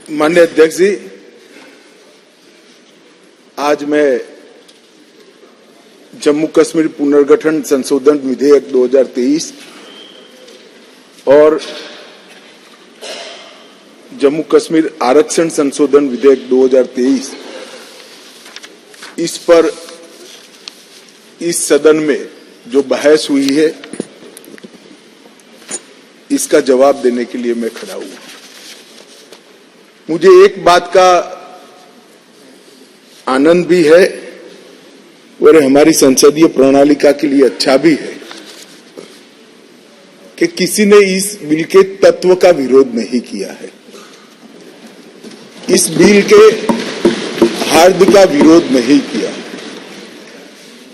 माननीय अध्यक्ष जी, आज मैं जम्मू कश्मीर पुनर्गठन संशोधन विधेयक 2023 और जम्मू कश्मीर आरक्षण संशोधन विधेयक 2023 इस पर इस सदन में जो बहस हुई है इसका जवाब देने के लिए मैं खड़ा हुआ। मुझे एक बात का आनंद भी है और हमारी संसदीय प्रणालिका के लिए अच्छा भी है कि किसी ने इस बिल के तत्व का विरोध नहीं किया है, इस बिल के हार्द का विरोध नहीं किया।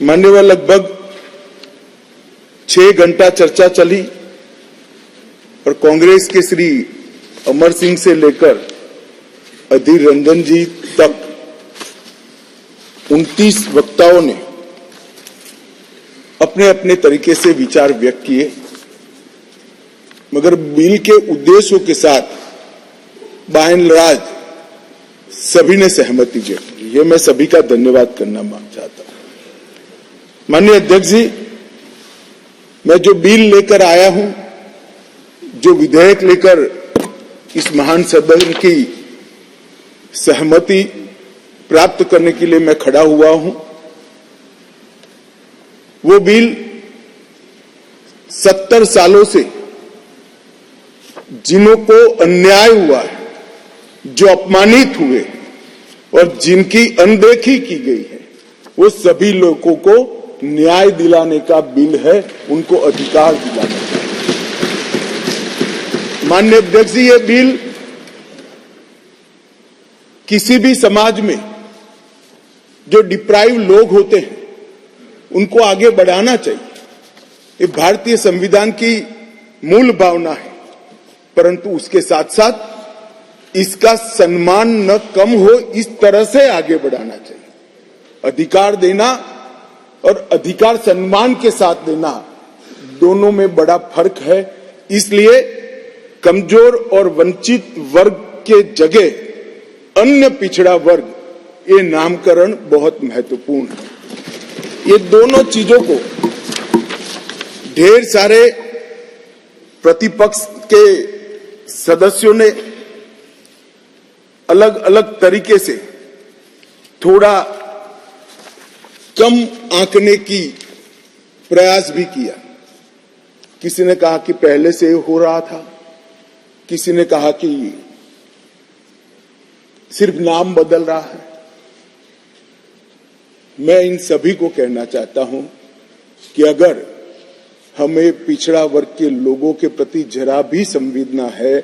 मान्यवर, लगभग 6 घंटा चर्चा चली और कांग्रेस के श्री अमर सिंह से लेकर अधीर रंजन जी तक 29 वक्ताओं ने अपने अपने तरीके से विचार व्यक्त किए, मगर बिल के उद्देश्यों के साथ बाय एंड लार्ज सभी ने सहमति व्यक्त की। ये मैं सभी का धन्यवाद करना चाहता हूं। माननीय अध्यक्ष जी, मैं जो बिल लेकर आया हूं, जो विधेयक लेकर इस महान सदन की सहमति प्राप्त करने के लिए मैं खड़ा हुआ हूं, वो बिल 70 सालों से जिन्हों को अन्याय हुआ है, जो अपमानित हुए और जिनकी अनदेखी की गई है, वो सभी लोगों को न्याय दिलाने का बिल है, उनको अधिकार दिलाने का। माननीय अध्यक्ष जी, ये बिल किसी भी समाज में जो डिप्राइव लोग होते हैं उनको आगे बढ़ाना चाहिए। ये भारतीय संविधान की मूल भावना है, परंतु उसके साथ साथ इसका सम्मान न कम हो, इस तरह से आगे बढ़ाना चाहिए। अधिकार देना और अधिकार सम्मान के साथ देना, दोनों में बड़ा फर्क है। इसलिए कमजोर और वंचित वर्ग के जगह अन्य पिछड़ा वर्ग, ये नामकरण बहुत महत्वपूर्ण है। ये दोनों चीजों को ढेर सारे प्रतिपक्ष के सदस्यों ने अलग अलग तरीके से थोड़ा कम आंकने की प्रयास भी किया। किसी ने कहा कि पहले से हो रहा था, किसी ने कहा कि सिर्फ नाम बदल रहा है। मैं इन सभी को कहना चाहता हूं कि अगर हमें पिछड़ा वर्ग के लोगों के प्रति जरा भी संवेदना है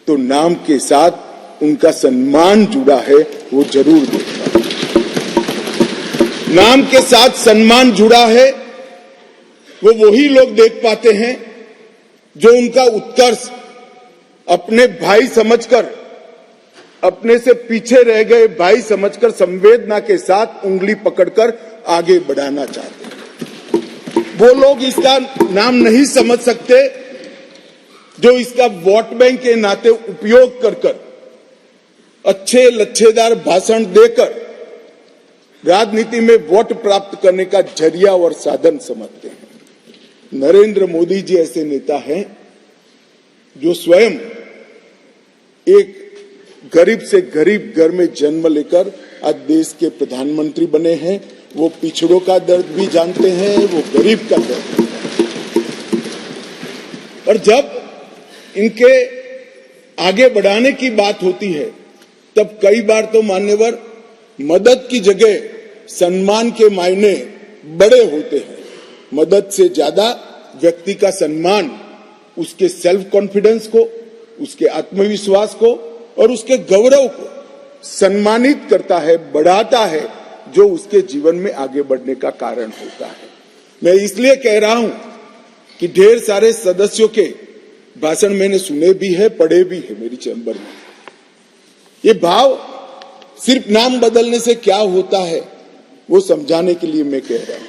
तो नाम के साथ उनका सम्मान जुड़ा है, वो जरूर देखना। नाम के साथ सम्मान जुड़ा है, वो वही लोग देख पाते हैं जो उनका उत्कर्ष अपने भाई समझकर, अपने से पीछे रह गए भाई समझकर संवेदना के साथ उंगली पकड़कर आगे बढ़ाना चाहते हैं। वो लोग इसका नाम नहीं समझ सकते जो इसका वोट बैंक के नाते उपयोग कर अच्छे लच्छेदार भाषण देकर राजनीति में वोट प्राप्त करने का जरिया और साधन समझते हैं। नरेंद्र मोदी जी ऐसे नेता हैं जो स्वयं एक गरीब से गरीब घर में जन्म लेकर आज देश के प्रधानमंत्री बने हैं। वो पिछड़ों का दर्द भी जानते हैं, वो गरीब का दर्द भी जानते हैं। और जब इनके आगे बढ़ाने की बात होती है तब कई बार तो मान्यवर मदद की जगह सम्मान के मायने बड़े होते हैं। मदद से ज्यादा व्यक्ति का सम्मान उसके सेल्फ कॉन्फिडेंस को, उसके आत्मविश्वास को और उसके गौरव को सम्मानित करता है, बढ़ाता है, जो उसके जीवन में आगे बढ़ने का कारण होता है। मैं इसलिए कह रहा हूं कि ढेर सारे सदस्यों के भाषण मैंने सुने भी है, पढ़े भी है मेरी चैम्बर में। ये भाव सिर्फ नाम बदलने से क्या होता है वो समझाने के लिए मैं कह रहा हूं।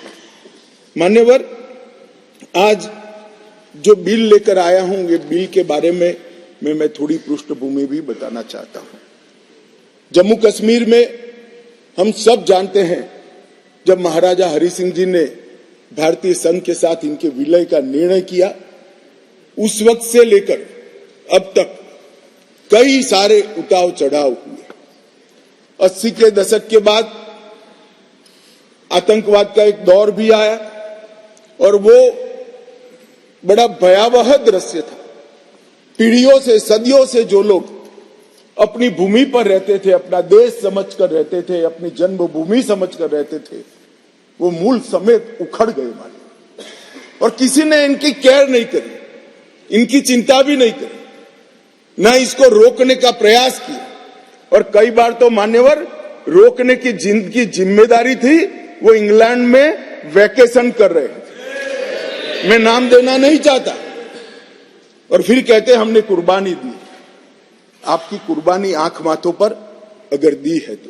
मान्यवर, आज जो बिल लेकर आया हूं, ये बिल के बारे में मैं थोड़ी पृष्ठभूमि भी बताना चाहता हूं। जम्मू कश्मीर में हम सब जानते हैं, जब महाराजा हरि सिंह जी ने भारतीय संघ के साथ इनके विलय का निर्णय किया, उस वक्त से लेकर अब तक कई सारे उतार चढ़ाव हुए। 80 के दशक के बाद आतंकवाद का एक दौर भी आया और वो बड़ा भयावह दृश्य था। पीढ़ियों से, सदियों से जो लोग अपनी भूमि पर रहते थे, अपना देश समझकर रहते थे, अपनी जन्मभूमि समझकर रहते थे, वो मूल समेत उखड़ गए माने। और किसी ने इनकी केयर नहीं करी, इनकी चिंता भी नहीं करी, न इसको रोकने का प्रयास किया। और कई बार तो मान्यवर रोकने की जिनकी जिम्मेदारी थी वो इंग्लैंड में वैकेशन कर रहे थे, मैं नाम देना नहीं चाहता। और फिर कहते हमने कुर्बानी दी। आपकी कुर्बानी आंख माथों पर अगर दी है तो,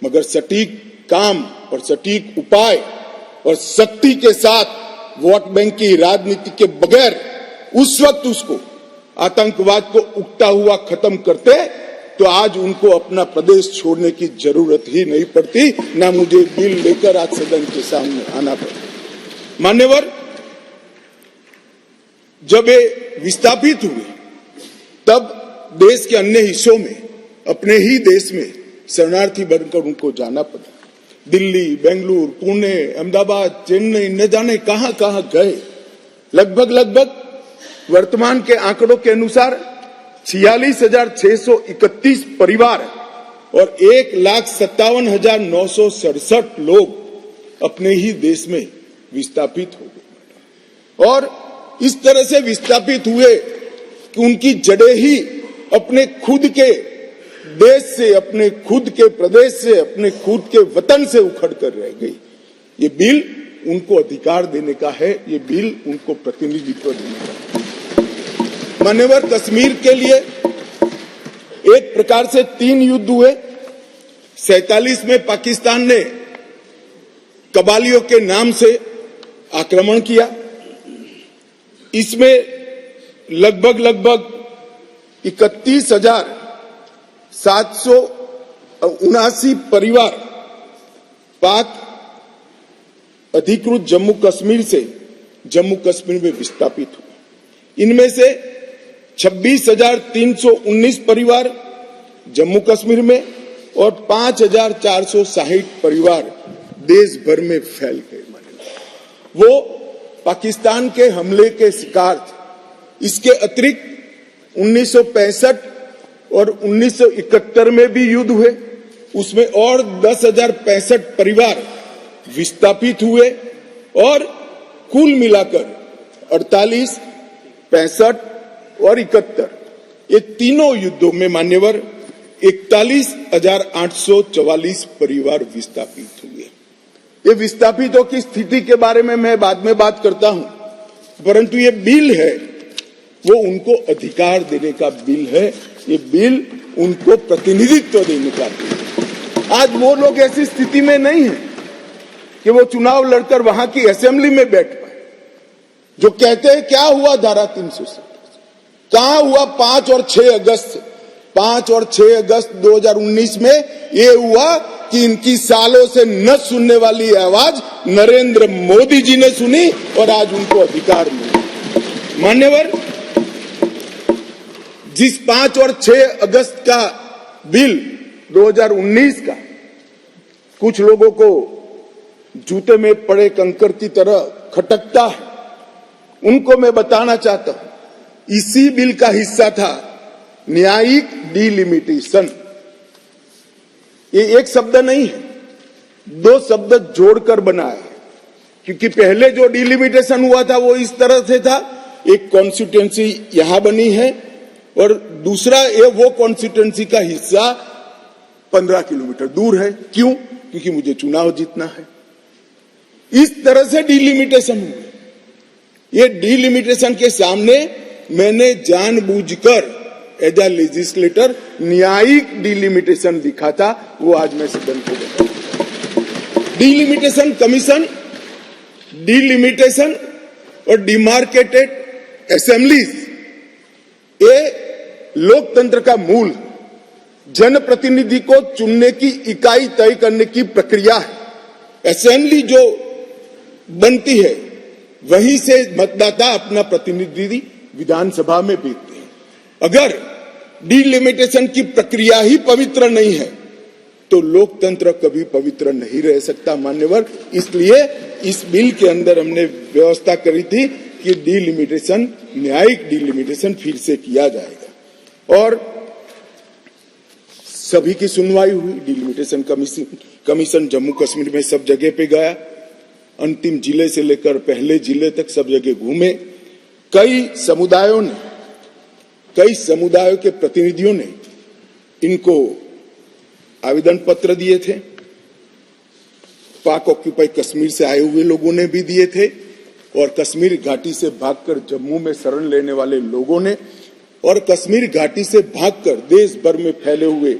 मगर सटीक काम और सटीक उपाय और शक्ति के साथ वोट बैंक की राजनीति के बगैर उस वक्त उसको आतंकवाद को उगता हुआ खत्म करते तो आज उनको अपना प्रदेश छोड़ने की जरूरत ही नहीं पड़ती, ना मुझे बिल लेकर आज सदन के सामने आना पड़ता। मान्यवर, जब ये विस्थापित हुए तब देश के अन्य हिस्सों में, अपने ही देश में शरणार्थी बनकर उनको जाना पड़ा। दिल्ली, बेंगलुरु, पुणे, अहमदाबाद, चेन्नई, न जाने कहां कहां गए। लगभग वर्तमान के आंकड़ों के अनुसार 46,631 परिवार और 1,57,967 लोग अपने ही देश में विस्थापित हो गए। और इस तरह से विस्थापित हुए कि उनकी जड़ें ही अपने खुद के देश से, अपने खुद के प्रदेश से, अपने खुद के वतन से उखड़ कर रह गई। ये बिल उनको अधिकार देने का है, ये बिल उनको प्रतिनिधित्व देने का है। मान्यवर, कश्मीर के लिए एक प्रकार से 3 युद्ध हुए। 47 में पाकिस्तान ने कबालियों के नाम से आक्रमण किया। इसमें लगभग 31,779 परिवार पाक अधिकृत जम्मू कश्मीर से जम्मू कश्मीर में विस्थापित हुए। इनमें से 26,319 परिवार जम्मू कश्मीर में और 5,460 परिवार देश भर में फैल गए। वो पाकिस्तान के हमले के शिकार थे। इसके अतिरिक्त 1965 और 1971 में भी युद्ध हुए, उसमें और 10,065 परिवार विस्थापित हुए और कुल मिलाकर 48, 65 और 71 ये तीनों युद्धों में मान्यवर 41,844 परिवार विस्थापित हुए। ये विस्थापितों की स्थिति के बारे में मैं बाद में बात करता हूं, परंतु ये बिल है वो उनको अधिकार देने का बिल है, ये बिल उनको प्रतिनिधित्व देने का बिल है। आज वो लोग ऐसी स्थिति में नहीं है कि वो चुनाव लड़कर वहां की असेंबली में बैठ पाए। जो कहते हैं क्या हुआ धारा 370, कहां हुआ 5 और 6 अगस्त 5 और 6 अगस्त 2019 में ये हुआ कि इनकी सालों से न सुनने वाली आवाज नरेंद्र मोदी जी ने सुनी और आज उनको अधिकार मिला। मान्यवर, जिस 5 और 6 अगस्त का बिल 2019 का कुछ लोगों को जूते में पड़े कंकर की तरह खटकता है, उनको मैं बताना चाहता हूं, इसी बिल का हिस्सा था न्यायिक डिलिमिटेशन। ये एक शब्द नहीं है, 2 शब्द जोड़कर बना है, क्योंकि पहले जो डिलिमिटेशन हुआ था वो इस तरह से था, एक कॉन्स्टिट्यूएंसी यहां बनी है और दूसरा ये वो कॉन्स्टिट्यूएंसी का हिस्सा 15 किलोमीटर दूर है। क्यों? क्योंकि मुझे चुनाव जीतना है। इस तरह से डिलिमिटेशन हुआ। ये डिलिमिटेशन के सामने मैंने जानबूझकर एज ए लेजिस्लेटर न्यायिक डिलिमिटेशन लिखा था, वो आज मैं सदन को बताऊं। डिलिमिटेशन कमीशन, डिलिमिटेशन और डिमार्केटेड असेंबलीज, ये लोकतंत्र का मूल जनप्रतिनिधि को चुनने की इकाई तय करने की प्रक्रिया है। असेंबली जो बनती है वहीं से मतदाता अपना प्रतिनिधि विधानसभा में भेजते हैं। अगर डिलिमिटेशन की प्रक्रिया ही पवित्र नहीं है तो लोकतंत्र कभी पवित्र नहीं रह सकता मान्यवर। इसलिए इस बिल के अंदर हमने व्यवस्था करी थी कि डिलिमिटेशन, न्यायिक डिलिमिटेशन फिर से किया जाएगा और सभी की सुनवाई हुई। डिलिमिटेशन कमीशन जम्मू कश्मीर में सब जगह पे गया, अंतिम जिले से लेकर पहले जिले तक सब जगह घूमे। कई समुदायों के प्रतिनिधियों ने इनको आवेदन पत्र दिए थे, पाक ऑक्यूपाई कश्मीर से आए हुए लोगों ने भी दिए थे और कश्मीर घाटी से भागकर जम्मू में शरण लेने वाले लोगों ने और कश्मीर घाटी से भागकर देश भर में फैले हुए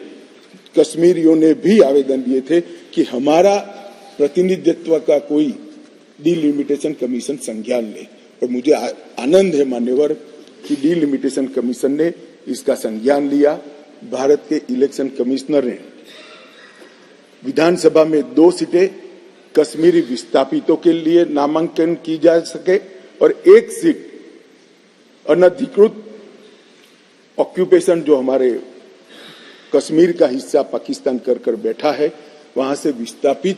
कश्मीरियों ने भी आवेदन दिए थे कि हमारा प्रतिनिधित्व का कोई डिलिमिटेशन कमीशन संज्ञान ले। और मुझे आनंद है मान्यवर कि डिलिमिटेशन कमीशन ने इसका संज्ञान लिया। भारत के इलेक्शन कमिश्नर ने विधानसभा में 2 सीटें कश्मीरी विस्थापितों के लिए नामांकन की जा सके और 1 सीट अनधिकृत ऑक्यूपेशन जो हमारे कश्मीर का हिस्सा पाकिस्तान कर बैठा है वहां से विस्थापित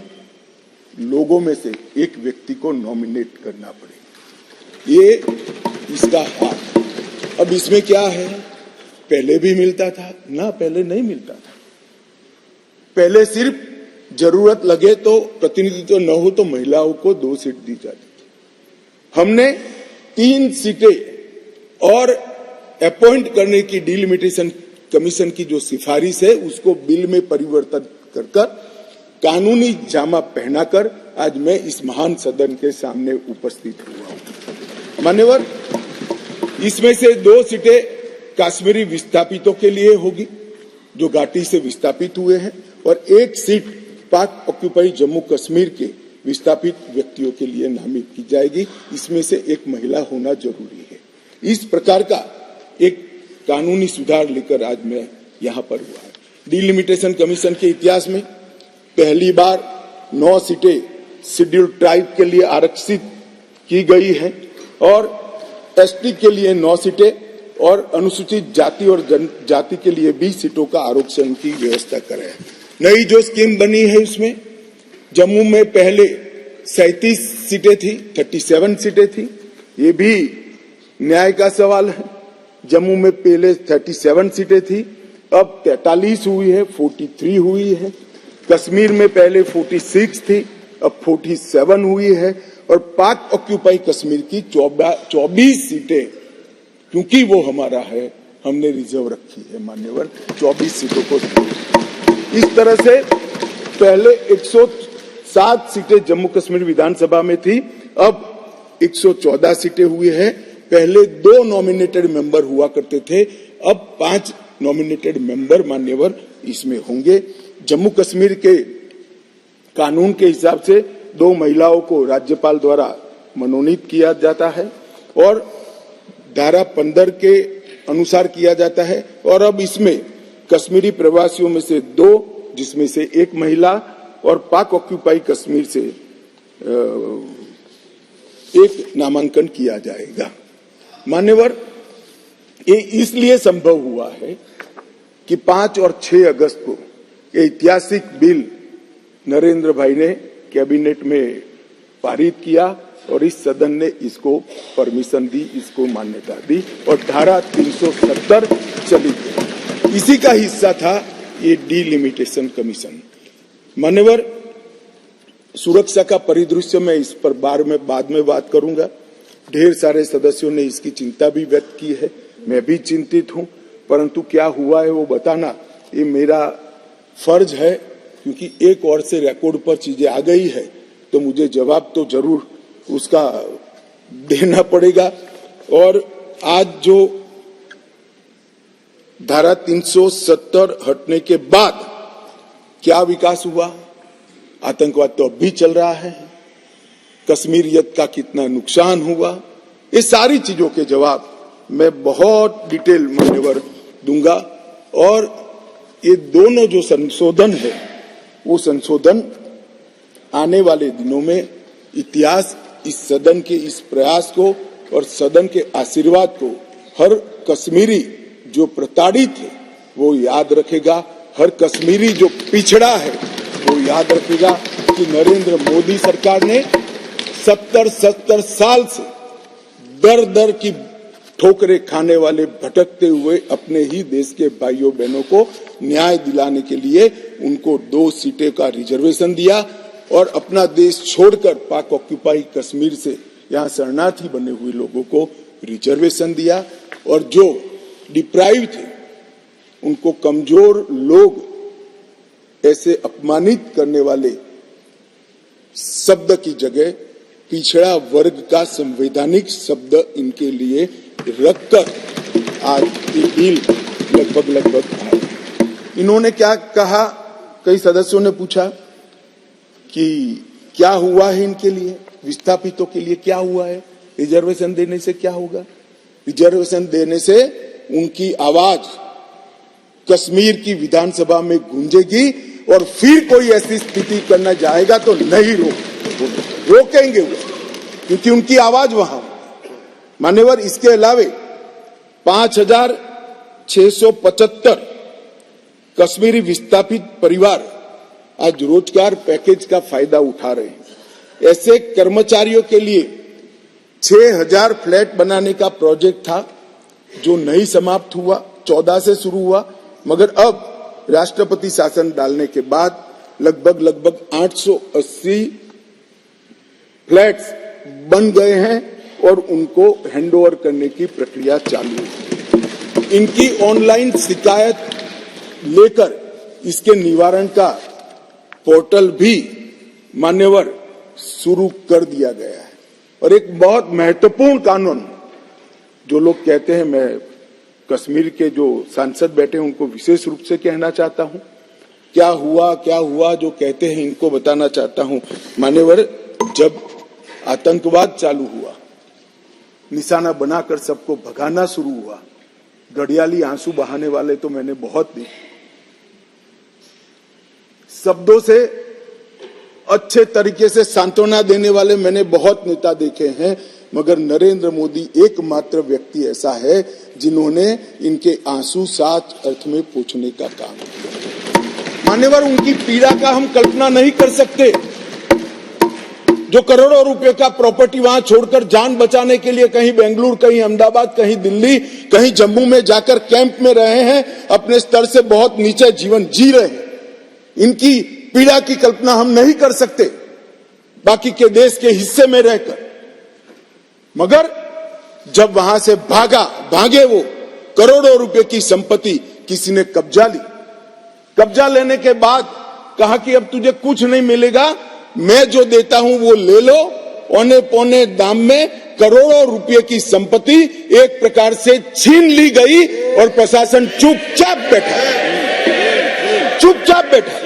लोगों में से एक व्यक्ति को नॉमिनेट करना पड़े। ये इसका हाथ। अब इसमें क्या है, पहले भी मिलता था ना, पहले नहीं मिलता था। पहले सिर्फ जरूरत लगे तो प्रतिनिधित्व न हो तो महिलाओं को 2 सीट दी जाती थी। हमने 3 सीटें और अपॉइंट करने की डिलिमिटेशन कमीशन की जो सिफारिश है उसको बिल में परिवर्तन कर कानूनी जामा पहनाकर आज मैं इस महान सदन के सामने उपस्थित हुआ हूं। मान्यवर, इसमें से 2 सीटें कश्मीरी विस्थापितों के लिए होगी जो घाटी से विस्थापित हुए हैं और 1 सीट पाक ऑक्यूपाई जम्मू कश्मीर के विस्थापित व्यक्तियों के लिए नामित की जाएगी। इसमें से एक महिला होना जरूरी है। इस प्रकार का एक कानूनी सुधार लेकर आज मैं यहां पर हुआ है। डिलिमिटेशन कमीशन के इतिहास में पहली बार 9 सीटें शेड्यूल्ड ट्राइब के लिए आरक्षित की गई है और एसटी के लिए 9 सीटें और अनुसूचित जाति और जनजाति के लिए 20 सीटों का आरक्षण की व्यवस्था करे है। नई जो स्कीम बनी है इसमें जम्मू में पहले 37 सीटें थी, 37 सीटें थी। ये भी न्याय का सवाल है। जम्मू में पहले 37 सीटें थी, अब 43 हुई है, 43 हुई है। कश्मीर में पहले 46 थी, अब 47 हुई है और पाक ऑक्यूपाई कश्मीर की 24 सीटें क्योंकि वो हमारा है हमने रिजर्व रखी है मान्यवर, 24 सीटों को। इस तरह से पहले 107 सीटें जम्मू कश्मीर विधानसभा में थी, अब 114 सीटें हुई है। पहले 2 नॉमिनेटेड मेंबर हुआ करते थे, अब 5 नॉमिनेटेड मेंबर मान्यवर इसमें होंगे। जम्मू कश्मीर के कानून के हिसाब से 2 महिलाओं को राज्यपाल द्वारा मनोनीत किया जाता है और धारा 15 के अनुसार किया जाता है और अब इसमें कश्मीरी प्रवासियों में से 2 जिसमें से 1 महिला और पाक ऑक्यूपाई कश्मीर से 1 नामांकन किया जाएगा। मान्यवर, ये इसलिए संभव हुआ है कि 5 और 6 अगस्त को ये ऐतिहासिक बिल नरेंद्र भाई ने कैबिनेट में पारित किया और इस सदन ने इसको परमिशन दी, इसको मान्यता दी और धारा 370 चली गई। इसी का हिस्सा था ये डिलिमिटेशन कमीशन। मान्यवर, सुरक्षा का परिदृश्य में इस पर बाद में बात करूंगा। ढेर सारे सदस्यों ने इसकी चिंता भी व्यक्त की है, मैं भी चिंतित हूं, परंतु क्या हुआ है वो बताना ये मेरा फर्ज है क्योंकि एक और से रिकॉर्ड पर चीजें आ गई है तो मुझे जवाब तो जरूर उसका देना पड़ेगा। और आज जो धारा 370 हटने के बाद क्या विकास हुआ, आतंकवाद तो अब भी चल रहा है, कश्मीरियत का कितना नुकसान हुआ, ये सारी चीजों के जवाब मैं बहुत डिटेल मान्यवर दूंगा। और ये दोनों जो संशोधन है वो संशोधन आने वाले दिनों में इतिहास इस सदन के इस प्रयास को और सदन के आशीर्वाद को हर कश्मीरी जो प्रताड़ित है वो याद रखेगा, हर कश्मीरी जो पिछड़ा है वो याद रखेगा कि नरेंद्र मोदी सरकार ने 70 साल से दर दर की ठोकरें खाने वाले भटकते हुए अपने ही देश के भाइयों बहनों को न्याय दिलाने के लिए उनको 2 सीटें का रिजर्वेशन दिया और अपना देश छोड़कर पाक ऑक्यूपाई कश्मीर से यहाँ शरणार्थी बने हुए लोगों को रिजर्वेशन दिया। और जो डिप्राइव थे उनको कमजोर लोग ऐसे अपमानित करने वाले शब्द की जगह पिछड़ा वर्ग का संवैधानिक शब्द इनके लिए रखकर आज ये बिल लगभग आए। इन्होंने क्या कहा, कई सदस्यों ने पूछा कि क्या हुआ है इनके लिए, विस्थापितों के लिए क्या हुआ है, रिजर्वेशन देने से क्या होगा। रिजर्वेशन देने से उनकी आवाज कश्मीर की विधानसभा में गूंजेगी और फिर कोई ऐसी स्थिति करना जाएगा तो नहीं रोकेंगे वो, क्योंकि उनकी आवाज वहां। मान्यवर, इसके अलावे 5,675 कश्मीरी विस्थापित परिवार आज रोजगार पैकेज का फायदा उठा रहे हैं। ऐसे कर्मचारियों के लिए 6,000 फ्लैट बनाने का प्रोजेक्ट था जो नहीं समाप्त हुआ, 14 से शुरू हुआ, मगर अब राष्ट्रपति शासन डालने के बाद लगभग 880 फ्लैट्स बन गए हैं और उनको हैंडओवर करने की प्रक्रिया चालू है। इनकी ऑनलाइन शिकायत लेकर इसके निवारण का पोर्टल भी मान्यवर शुरू कर दिया गया है। और एक बहुत महत्वपूर्ण कानून, जो लोग कहते हैं, मैं कश्मीर के जो सांसद बैठे हैं उनको विशेष रूप से कहना चाहता हूं, क्या हुआ जो कहते हैं इनको बताना चाहता हूं। मान्यवर, जब आतंकवाद चालू हुआ, निशाना बनाकर सबको भगाना शुरू हुआ, घड़ियाली आंसू बहाने वाले तो मैंने बहुत देखे, शब्दों से अच्छे तरीके से सांत्वना देने वाले मैंने बहुत नेता देखे हैं, मगर नरेंद्र मोदी एकमात्र व्यक्ति ऐसा है जिन्होंने इनके आंसू साच अर्थ में पोंछने का काम किया। मान्यवर, उनकी पीड़ा का हम कल्पना नहीं कर सकते, जो करोड़ों रुपए का प्रॉपर्टी वहां छोड़कर जान बचाने के लिए कहीं बेंगलुरु, कहीं अहमदाबाद, कहीं दिल्ली, कहीं जम्मू में जाकर कैंप में रहे हैं, अपने स्तर से बहुत नीचे जीवन जी रहे हैं। इनकी पीड़ा की कल्पना हम नहीं कर सकते बाकी के देश के हिस्से में रहकर, मगर जब वहां से भागे वो, करोड़ों रुपए की संपत्ति किसी ने कब्जा ली। कब्जा लेने के बाद कहा कि अब तुझे कुछ नहीं मिलेगा, मैं जो देता हूं वो ले लो। औने पौने दाम में करोड़ों रुपए की संपत्ति एक प्रकार से छीन ली गई और प्रशासन चुपचाप बैठा,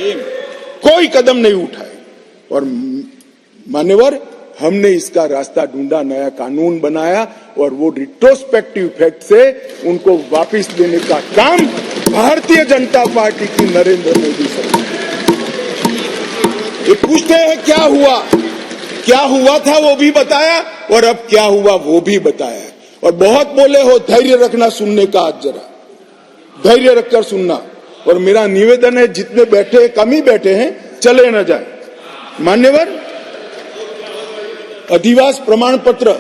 कोई कदम नहीं उठाए। और मान्यवर, हमने इसका रास्ता ढूंढा, नया कानून बनाया और वो रिट्रोस्पेक्टिव इफेक्ट से उनको वापस देने का काम भारतीय जनता पार्टी की नरेंद्र मोदी सरकार। ये पूछते हैं क्या हुआ था वो भी बताया और अब क्या हुआ वो भी बताया। और बहुत बोले हो, धैर्य रखना सुनने का, आज जरा धैर्य रखकर सुनना। और मेरा निवेदन है, जितने बैठे कम ही बैठे हैं, चले न जाए। मान्यवर, अधिवास प्रमाण पत्र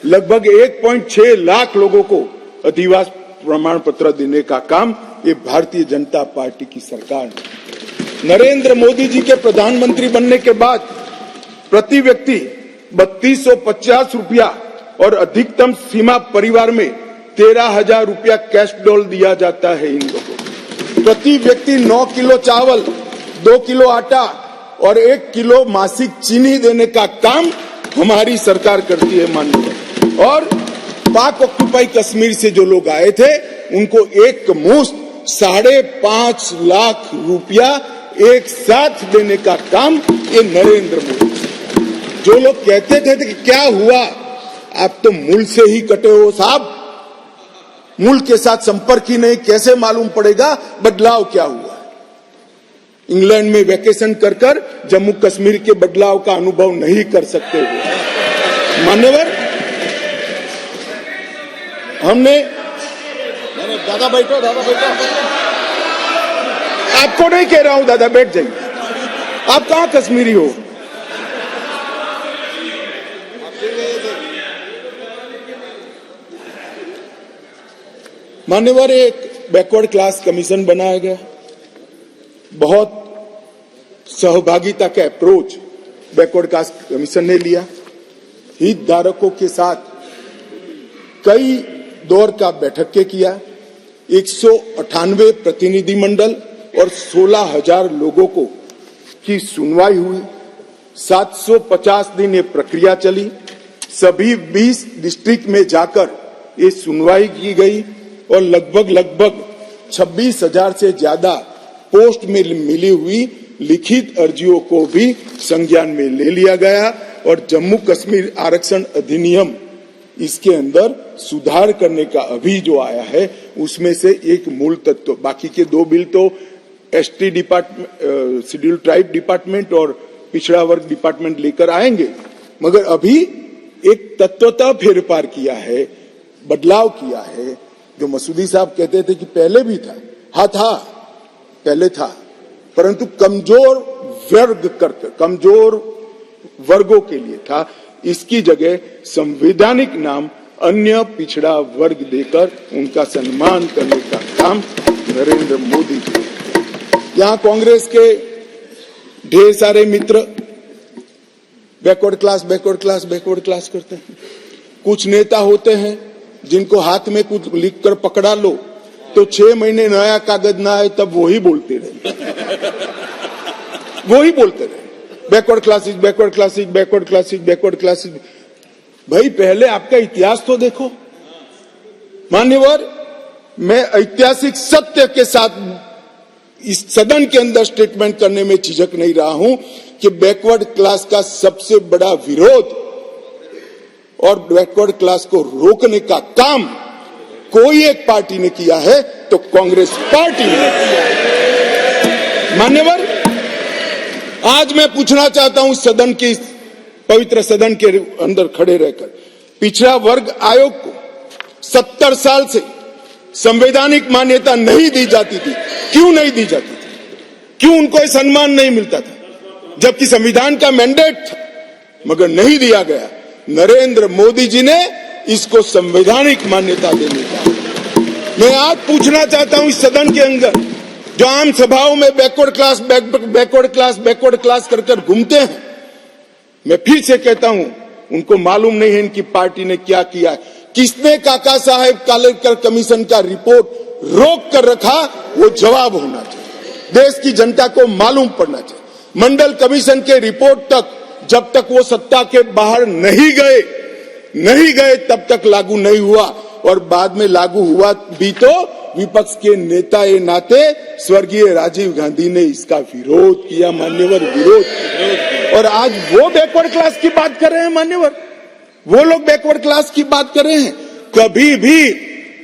लगभग 1.6 लाख लोगों को अधिवास प्रमाण पत्र देने का काम ये भारतीय जनता पार्टी की सरकार ने। नरेंद्र मोदी जी के प्रधानमंत्री बनने के बाद प्रति व्यक्ति 3250 रुपया और अधिकतम सीमा परिवार में 13,000 रुपया कैश डॉल दिया जाता है इन लोगों को। प्रति व्यक्ति 9 किलो चावल, 2 किलो आटा और 1 किलो मासिक चीनी देने का काम हमारी सरकार करती है माननीय। और पाक ऑक्यूपाई कश्मीर से जो लोग आए थे उनको एक मुश्त 5.5 लाख रुपया एक साथ देने का काम ये नरेंद्र मोदी। जो लोग कहते थे कि क्या हुआ, आप तो मूल से ही कटे हो साहब। मूल के साथ संपर्क ही नहीं, कैसे मालूम पड़ेगा बदलाव क्या हुआ? इंग्लैंड में वैकेशन कर कर जम्मू कश्मीर के बदलाव का अनुभव नहीं कर सकते हो। मान्यवर, हमने दादा बैठो, दादा बैठो। आपको नहीं कह रहा हूं दादा बैठ जाइए, आप कहां कश्मीरी हो? मान्यवर, एक बैकवर्ड क्लास कमीशन बनाया गया, बहुत सहभागिता का अप्रोच बैकवर्ड क्लास कमीशन ने लिया, हितधारकों के साथ कई दौर का बैठक के किया, 198 प्रतिनिधि मंडल और 16,000 लोगों को की सुनवाई हुई, 750 दिन ये प्रक्रिया चली, सभी 20 डिस्ट्रिक्ट में जाकर ये सुनवाई की गई और लगभग 26,000 से ज्यादा पोस्ट में मिली हुई लिखित अर्जियों को भी संज्ञान में ले लिया गया और जम्मू कश्मीर आरक्षण अधिनियम इसके अंदर सुधार करने का अभी जो आया है उसमें से एक मूल तत्व, बाकी के दो बिल तो ST department, schedule tribe department और पिछड़ा वर्ग डिपार्टमेंट लेकर आएंगे, मगर अभी एक तत्वतः फेरफार किया है, बदलाव किया है। जो मसूदी साहब कहते थे कि पहले भी था, हाँ था, पहले था, परंतु कमजोर वर्गों के लिए था। इसकी जगह संवैधानिक नाम अन्य पिछड़ा वर्ग देकर उनका सम्मान करने का काम नरेंद्र मोदी जी। यहां कांग्रेस के ढेर सारे मित्र बैकवर्ड क्लास करते हैं। कुछ नेता होते हैं जिनको हाथ में कुछ लिखकर पकड़ा लो तो 6 महीने नया कागज ना आए तब वही बोलते रहे बैकवर्ड क्लासेस। भाई पहले आपका इतिहास तो देखो। मान्यवर, मैं ऐतिहासिक सत्य के साथ इस सदन के अंदर स्टेटमेंट करने में झिझक नहीं रहा हूं कि बैकवर्ड क्लास का सबसे बड़ा विरोध और बैकवर्ड क्लास को रोकने का काम कोई एक पार्टी ने किया है तो कांग्रेस पार्टी ने किया है। मान्यवर, आज मैं पूछना चाहता हूं सदन की पवित्र सदन के अंदर खड़े रहकर, पिछड़ा वर्ग आयोग को 70 साल से संवैधानिक मान्यता नहीं दी जाती थी। क्यों नहीं दी जाती थी? क्यों उनको सम्मान नहीं मिलता था? जबकि संविधान का मैंडेट था, मगर नहीं दिया गया। नरेंद्र मोदी जी ने इसको संवैधानिक मान्यता देने का। मैं आज पूछना चाहता हूं इस सदन के अंदर जो आम सभाओं में बैकवर्ड क्लास कर घूमते हैं, मैं फिर से कहता हूं उनको मालूम नहीं है इनकी पार्टी ने क्या किया है। किसने काका साहेब कालेकर कमीशन का रिपोर्ट रोक कर रखा, वो जवाब होना चाहिए। देश की जनता को मालूम पड़ना चाहिए। मंडल कमीशन के रिपोर्ट तक जब तक वो सत्ता के बाहर नहीं गए तब तक लागू नहीं हुआ और बाद में लागू हुआ भी तो विपक्ष के नेता ए नाते स्वर्गीय राजीव गांधी ने इसका विरोध किया। मान्यवर, विरोध। और आज वो बैकवर्ड क्लास की बात कर रहे हैं। मान्यवर, वो लोग बैकवर्ड क्लास की बात कर रहे हैं। कभी भी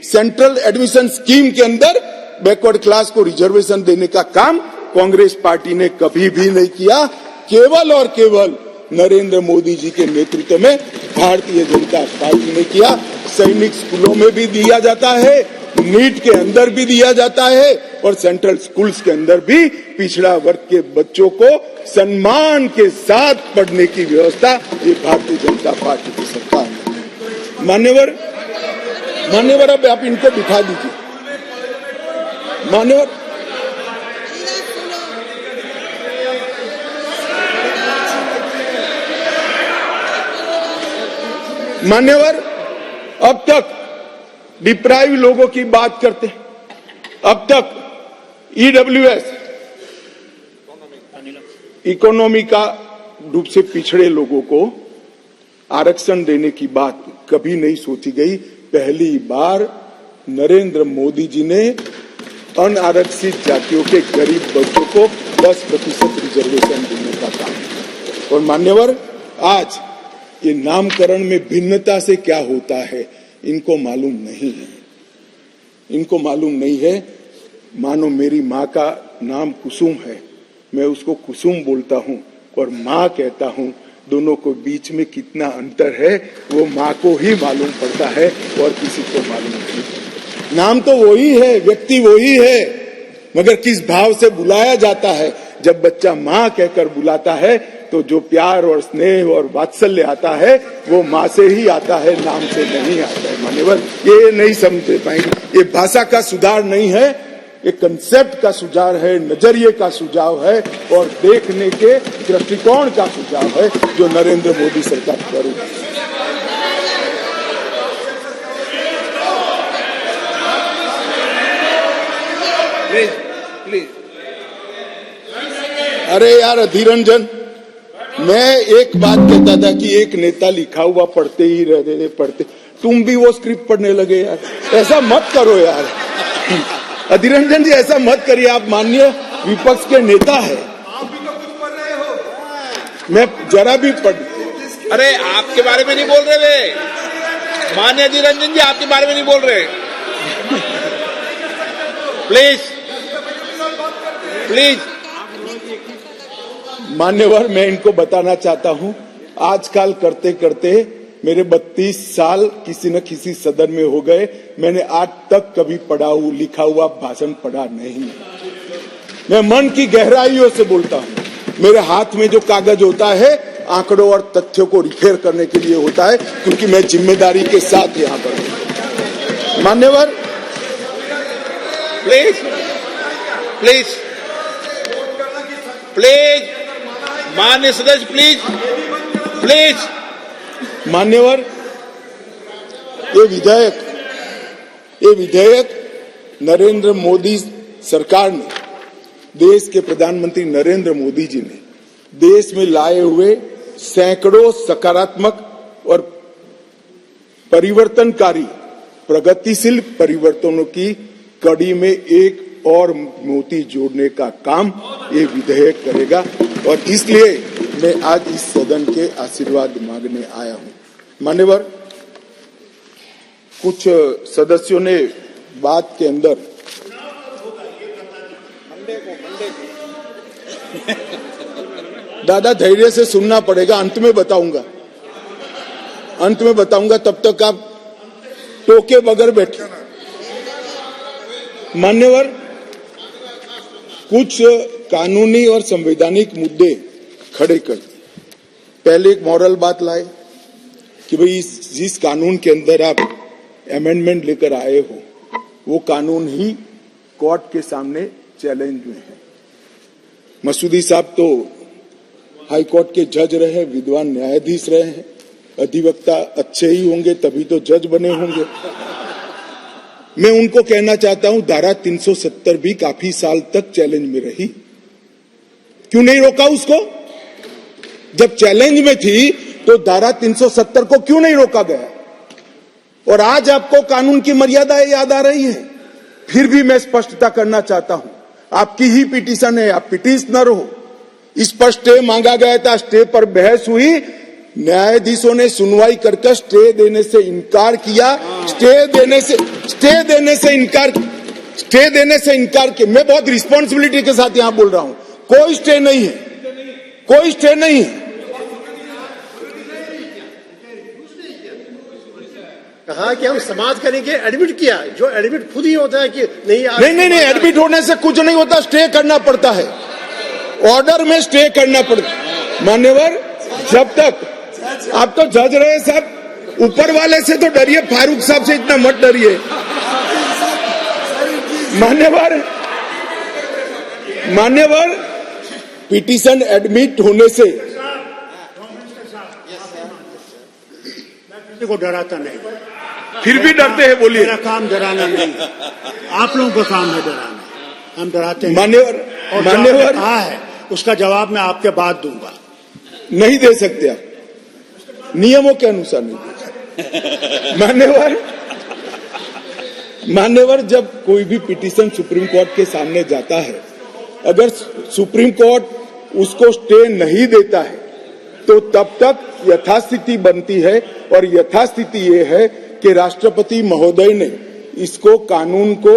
सेंट्रल एडमिशन स्कीम के अंदर बैकवर्ड क्लास को रिजर्वेशन देने का काम कांग्रेस पार्टी ने कभी भी नहीं किया। केवल और केवल नरेंद्र मोदी जी के नेतृत्व में भारतीय जनता पार्टी ने किया। सैनिक स्कूलों में भी दिया जाता है, नीट के अंदर भी दिया जाता है और सेंट्रल स्कूल्स के अंदर भी पिछड़ा वर्ग के बच्चों को सम्मान के साथ पढ़ने की व्यवस्था ये भारतीय जनता पार्टी की सरकार है। मान्यवर, अब आप इनको बिठा दीजिए। मान्यवर, अब तक डिप्राइव लोगों की बात करते हैं। अब तक ईडब्ल्यूएस इकोनॉमी का रूप से पिछड़े लोगों को आरक्षण देने की बात कभी नहीं सोची गई। पहली बार नरेंद्र मोदी जी ने अनारक्षित जातियों के गरीब बच्चों को 10% रिजर्वेशन देने का काम। और मान्यवर, आज ये नामकरण में भिन्नता से क्या होता है इनको मालूम नहीं है। इनको मालूम नहीं है। मानो मेरी माँ का नाम कुसुम है, मैं उसको कुसुम बोलता हूँ और माँ कहता हूँ। दोनों को बीच में कितना अंतर है वो माँ को ही मालूम पड़ता है और किसी को मालूम नहीं। नाम तो वही है, व्यक्ति वही है, मगर किस भाव से बुलाया जाता है। जब बच्चा माँ कहकर बुलाता है तो जो प्यार और स्नेह और वात्सल्य आता है वो माँ से ही आता है, नाम से नहीं आता है। मान्यवर ये नहीं समझ पाएंगे। ये भाषा का सुधार नहीं है, ये कंसेप्ट का सुझाव है, नजरिए का सुझाव है और देखने के दृष्टिकोण का सुझाव है जो नरेंद्र मोदी सरकार कर रही है। प्लीज। अरे यार अधीर रंजन, मैं एक बात कहता था कि एक नेता लिखा हुआ पढ़ते ही रहते पढ़ते, तुम भी वो स्क्रिप्ट पढ़ने लगे यार। ऐसा मत करो यार अधीर रंजन जी, ऐसा मत करिए। आप माननीय विपक्ष के नेता है, आप भी तो कुछ पढ़ रहे हो। मैं जरा भी पढ़। अरे आपके बारे में नहीं बोल रहे वे, माननीय अधीर रंजन जी आपके बारे में नहीं बोल रहे। प्लीज। मान्यवर, मैं इनको बताना चाहता हूं, आजकल करते करते मेरे 32 साल किसी न किसी सदन में हो गए। मैंने आज तक कभी लिखा हुआ भाषण पढ़ा नहीं। मैं मन की गहराइयों से बोलता हूं। मेरे हाथ में जो कागज होता है आंकड़ों और तथ्यों को रिफेर करने के लिए होता है, क्योंकि मैं जिम्मेदारी के साथ यहाँ पर हूं। मान्यवर प्लीज माननीय सदस्य प्लीज। मान्यवर, ये विधेयक नरेंद्र मोदी सरकार ने, देश के प्रधानमंत्री नरेंद्र मोदी जी ने देश में लाए हुए सैकड़ों सकारात्मक और परिवर्तनकारी प्रगतिशील परिवर्तनों की कड़ी में एक और मोती जोड़ने का काम ये विधेयक करेगा और इसलिए मैं आज इस सदन के आशीर्वाद मांगने आया हूं। मान्यवर, कुछ सदस्यों ने बात के अंदर दादा धैर्य से सुनना पड़ेगा, अंत में बताऊंगा, तब तक आप टोके बगैर बैठे। मान्यवर, कुछ कानूनी और संवैधानिक मुद्दे खड़े कर पहले एक मॉरल बात लाए कि भाई जिस कानून के अंदर आप अमेंडमेंट लेकर आए हो वो कानून ही कोर्ट के सामने चैलेंज में है। मसूदी साहब तो हाई कोर्ट के जज रहे, विद्वान न्यायाधीश रहे हैं, अधिवक्ता अच्छे ही होंगे तभी तो जज बने होंगे। मैं उनको कहना चाहता हूं, धारा 370 भी काफी साल तक चैलेंज में रही, क्यों नहीं रोका उसको? जब चैलेंज में थी तो धारा 370 को क्यों नहीं रोका गया? और आज आपको कानून की मर्यादाएं याद आ रही है। फिर भी मैं स्पष्टता करना चाहता हूं, आपकी ही पिटीशन है, आप पिटीशनर हो। इस पर स्टे मांगा गया था, स्टे पर बहस हुई, न्यायाधीशों ने सुनवाई करके स्टे देने से इनकार किया। स्टे देने से इनकार किया। मैं बहुत रिस्पॉन्सिबिलिटी के साथ यहां बोल रहा हूं, कोई स्टे नहीं है। कहा कि हम समाज करेंगे, एडमिट किया, जो एडमिट खुद ही होता है कि नहीं, एडमिट होने से कुछ नहीं होता, स्टे करना पड़ता है, ऑर्डर में स्टे करना पड़ता है। मान्यवर, जब तक आप तो जज रहे साहब, ऊपर वाले से तो डरिए, फारूक साहब से इतना मत डरिए। मान्यवर, पिटीशन एडमिट होने से किसी को डराता नहीं, फिर भी डरते हैं, बोलिए। मेरा काम डराना नहीं, आप लोगों का काम है डराना, हम डराते हैं। मान्यवर कहा है उसका जवाब मैं आपके बाद दूंगा। नहीं दे सकते आप, नियमों के अनुसार नहीं दे सकते। मान्यवर, जब कोई भी पिटीशन सुप्रीम कोर्ट के सामने जाता है, अगर सुप्रीम कोर्ट उसको स्टे नहीं देता है तो तब तक यथास्थिति बनती है, और यथास्थिति ये है कि राष्ट्रपति महोदय ने इसको कानून को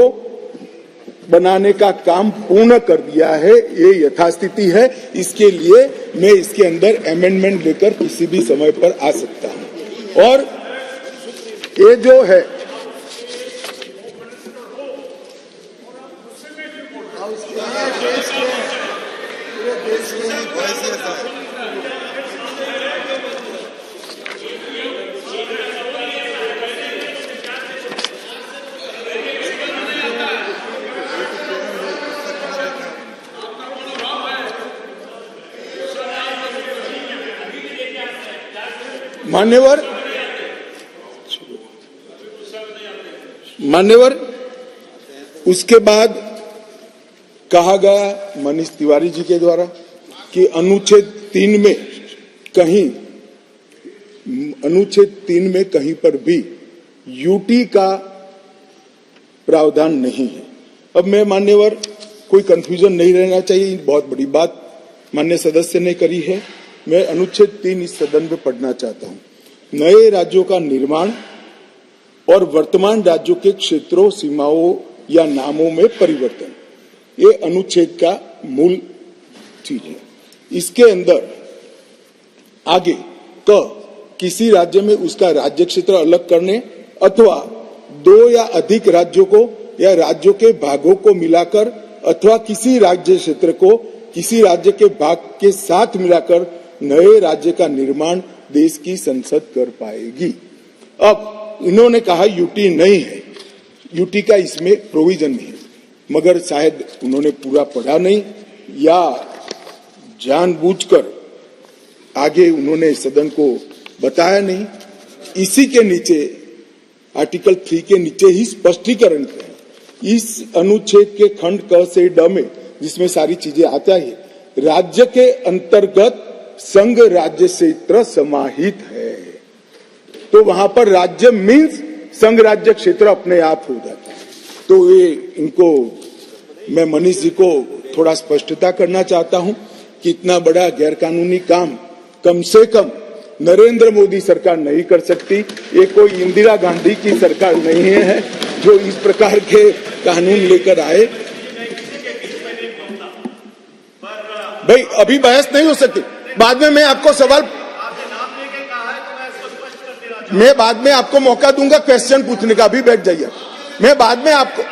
बनाने का काम पूर्ण कर दिया है। ये यथास्थिति है। इसके लिए मैं इसके अंदर अमेंडमेंट लेकर किसी भी समय पर आ सकता हूं। और ये जो है मान्यवर उसके बाद कहा गया मनीष तिवारी जी के द्वारा कि अनुच्छेद 3 में कहीं पर भी यूटी का प्रावधान नहीं है। अब मैं मान्यवर कोई कंफ्यूजन नहीं रहना चाहिए, बहुत बड़ी बात माननीय सदस्य ने करी है। मैं अनुच्छेद 3 इस सदन में पढ़ना चाहता हूं। नए राज्यों का निर्माण और वर्तमान राज्यों के क्षेत्रों, सीमाओं या नामों में परिवर्तन, ये अनुच्छेद का मूल चीज है। इसके अंदर आगे किसी राज्य में उसका राज्य क्षेत्र अलग करने अथवा 2 या अधिक राज्यों को या राज्यों के भागों को मिलाकर अथवा किसी राज्य क्षेत्र को किसी राज्य के भाग के साथ मिलाकर नए राज्य का निर्माण देश की संसद कर पाएगी। अब इन्होंने कहा यूटी नहीं है, यूटी का इसमें प्रोविजन नहीं है, मगर शायद उन्होंने पूरा पढ़ा नहीं या जानबूझकर आगे उन्होंने सदन को बताया नहीं। इसी के नीचे आर्टिकल 3 के नीचे ही स्पष्टीकरण है। इस अनुच्छेद के खंड क से ड में, जिसमें सारी चीजें आता है, राज्य के अंतर्गत संघ राज्य क्षेत्र समाहित है। तो वहां पर राज्य मीन्स संघ राज्य क्षेत्र अपने आप हो जाता है। तो ये इनको मैं मनीष जी को थोड़ा स्पष्टता करना चाहता हूं कि इतना बड़ा गैरकानूनी काम कम से कम नरेंद्र मोदी सरकार नहीं कर सकती। ये कोई इंदिरा गांधी की सरकार नहीं है जो इस प्रकार के कानून लेकर आए। भाई अभी बहस नहीं हो सकती, बाद में मैं आपको सवाल, मैं बाद में आपको मौका दूंगा क्वेश्चन पूछने का। अभी बैठ जाइए, मैं बाद में आपको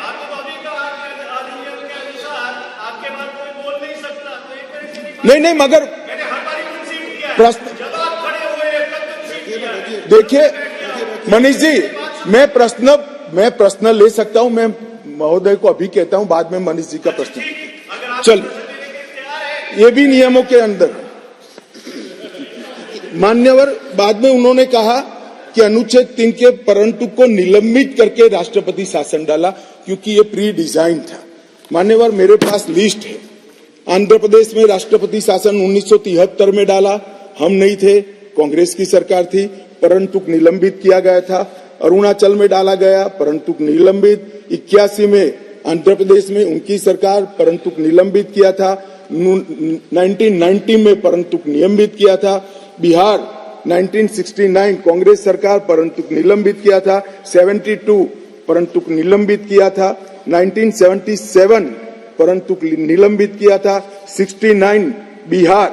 नहीं मगर प्रश्न देखिए मनीष जी, मैं प्रश्न ले सकता हूं। मैं महोदय को अभी कहता हूं, बाद में मनीष जी का प्रश्न। चल, ये भी नियमों के अंदर। मान्यवर बाद में उन्होंने कहा कि अनुच्छेद 3 के परंतु को निलंबित करके राष्ट्रपति शासन डाला, क्योंकि ये प्री डिजाइन था। मान्यवर मेरे पास लिस्ट है। आंध्र प्रदेश में राष्ट्रपति शासन 1973 में डाला, हम नहीं थे, कांग्रेस की सरकार थी, परंतु निलंबित किया गया था। अरुणाचल में डाला गया, परंतु निलंबित। 81 में आंध्र प्रदेश में उनकी सरकार, परंतु निलंबित किया था। 1990 में परंतु निलंबित किया था। बिहार 1969 कांग्रेस सरकार, परंतु निलंबित किया था। 72 परंतु निलंबित किया था। 1977 परंतु निलंबित किया था। 69 बिहार,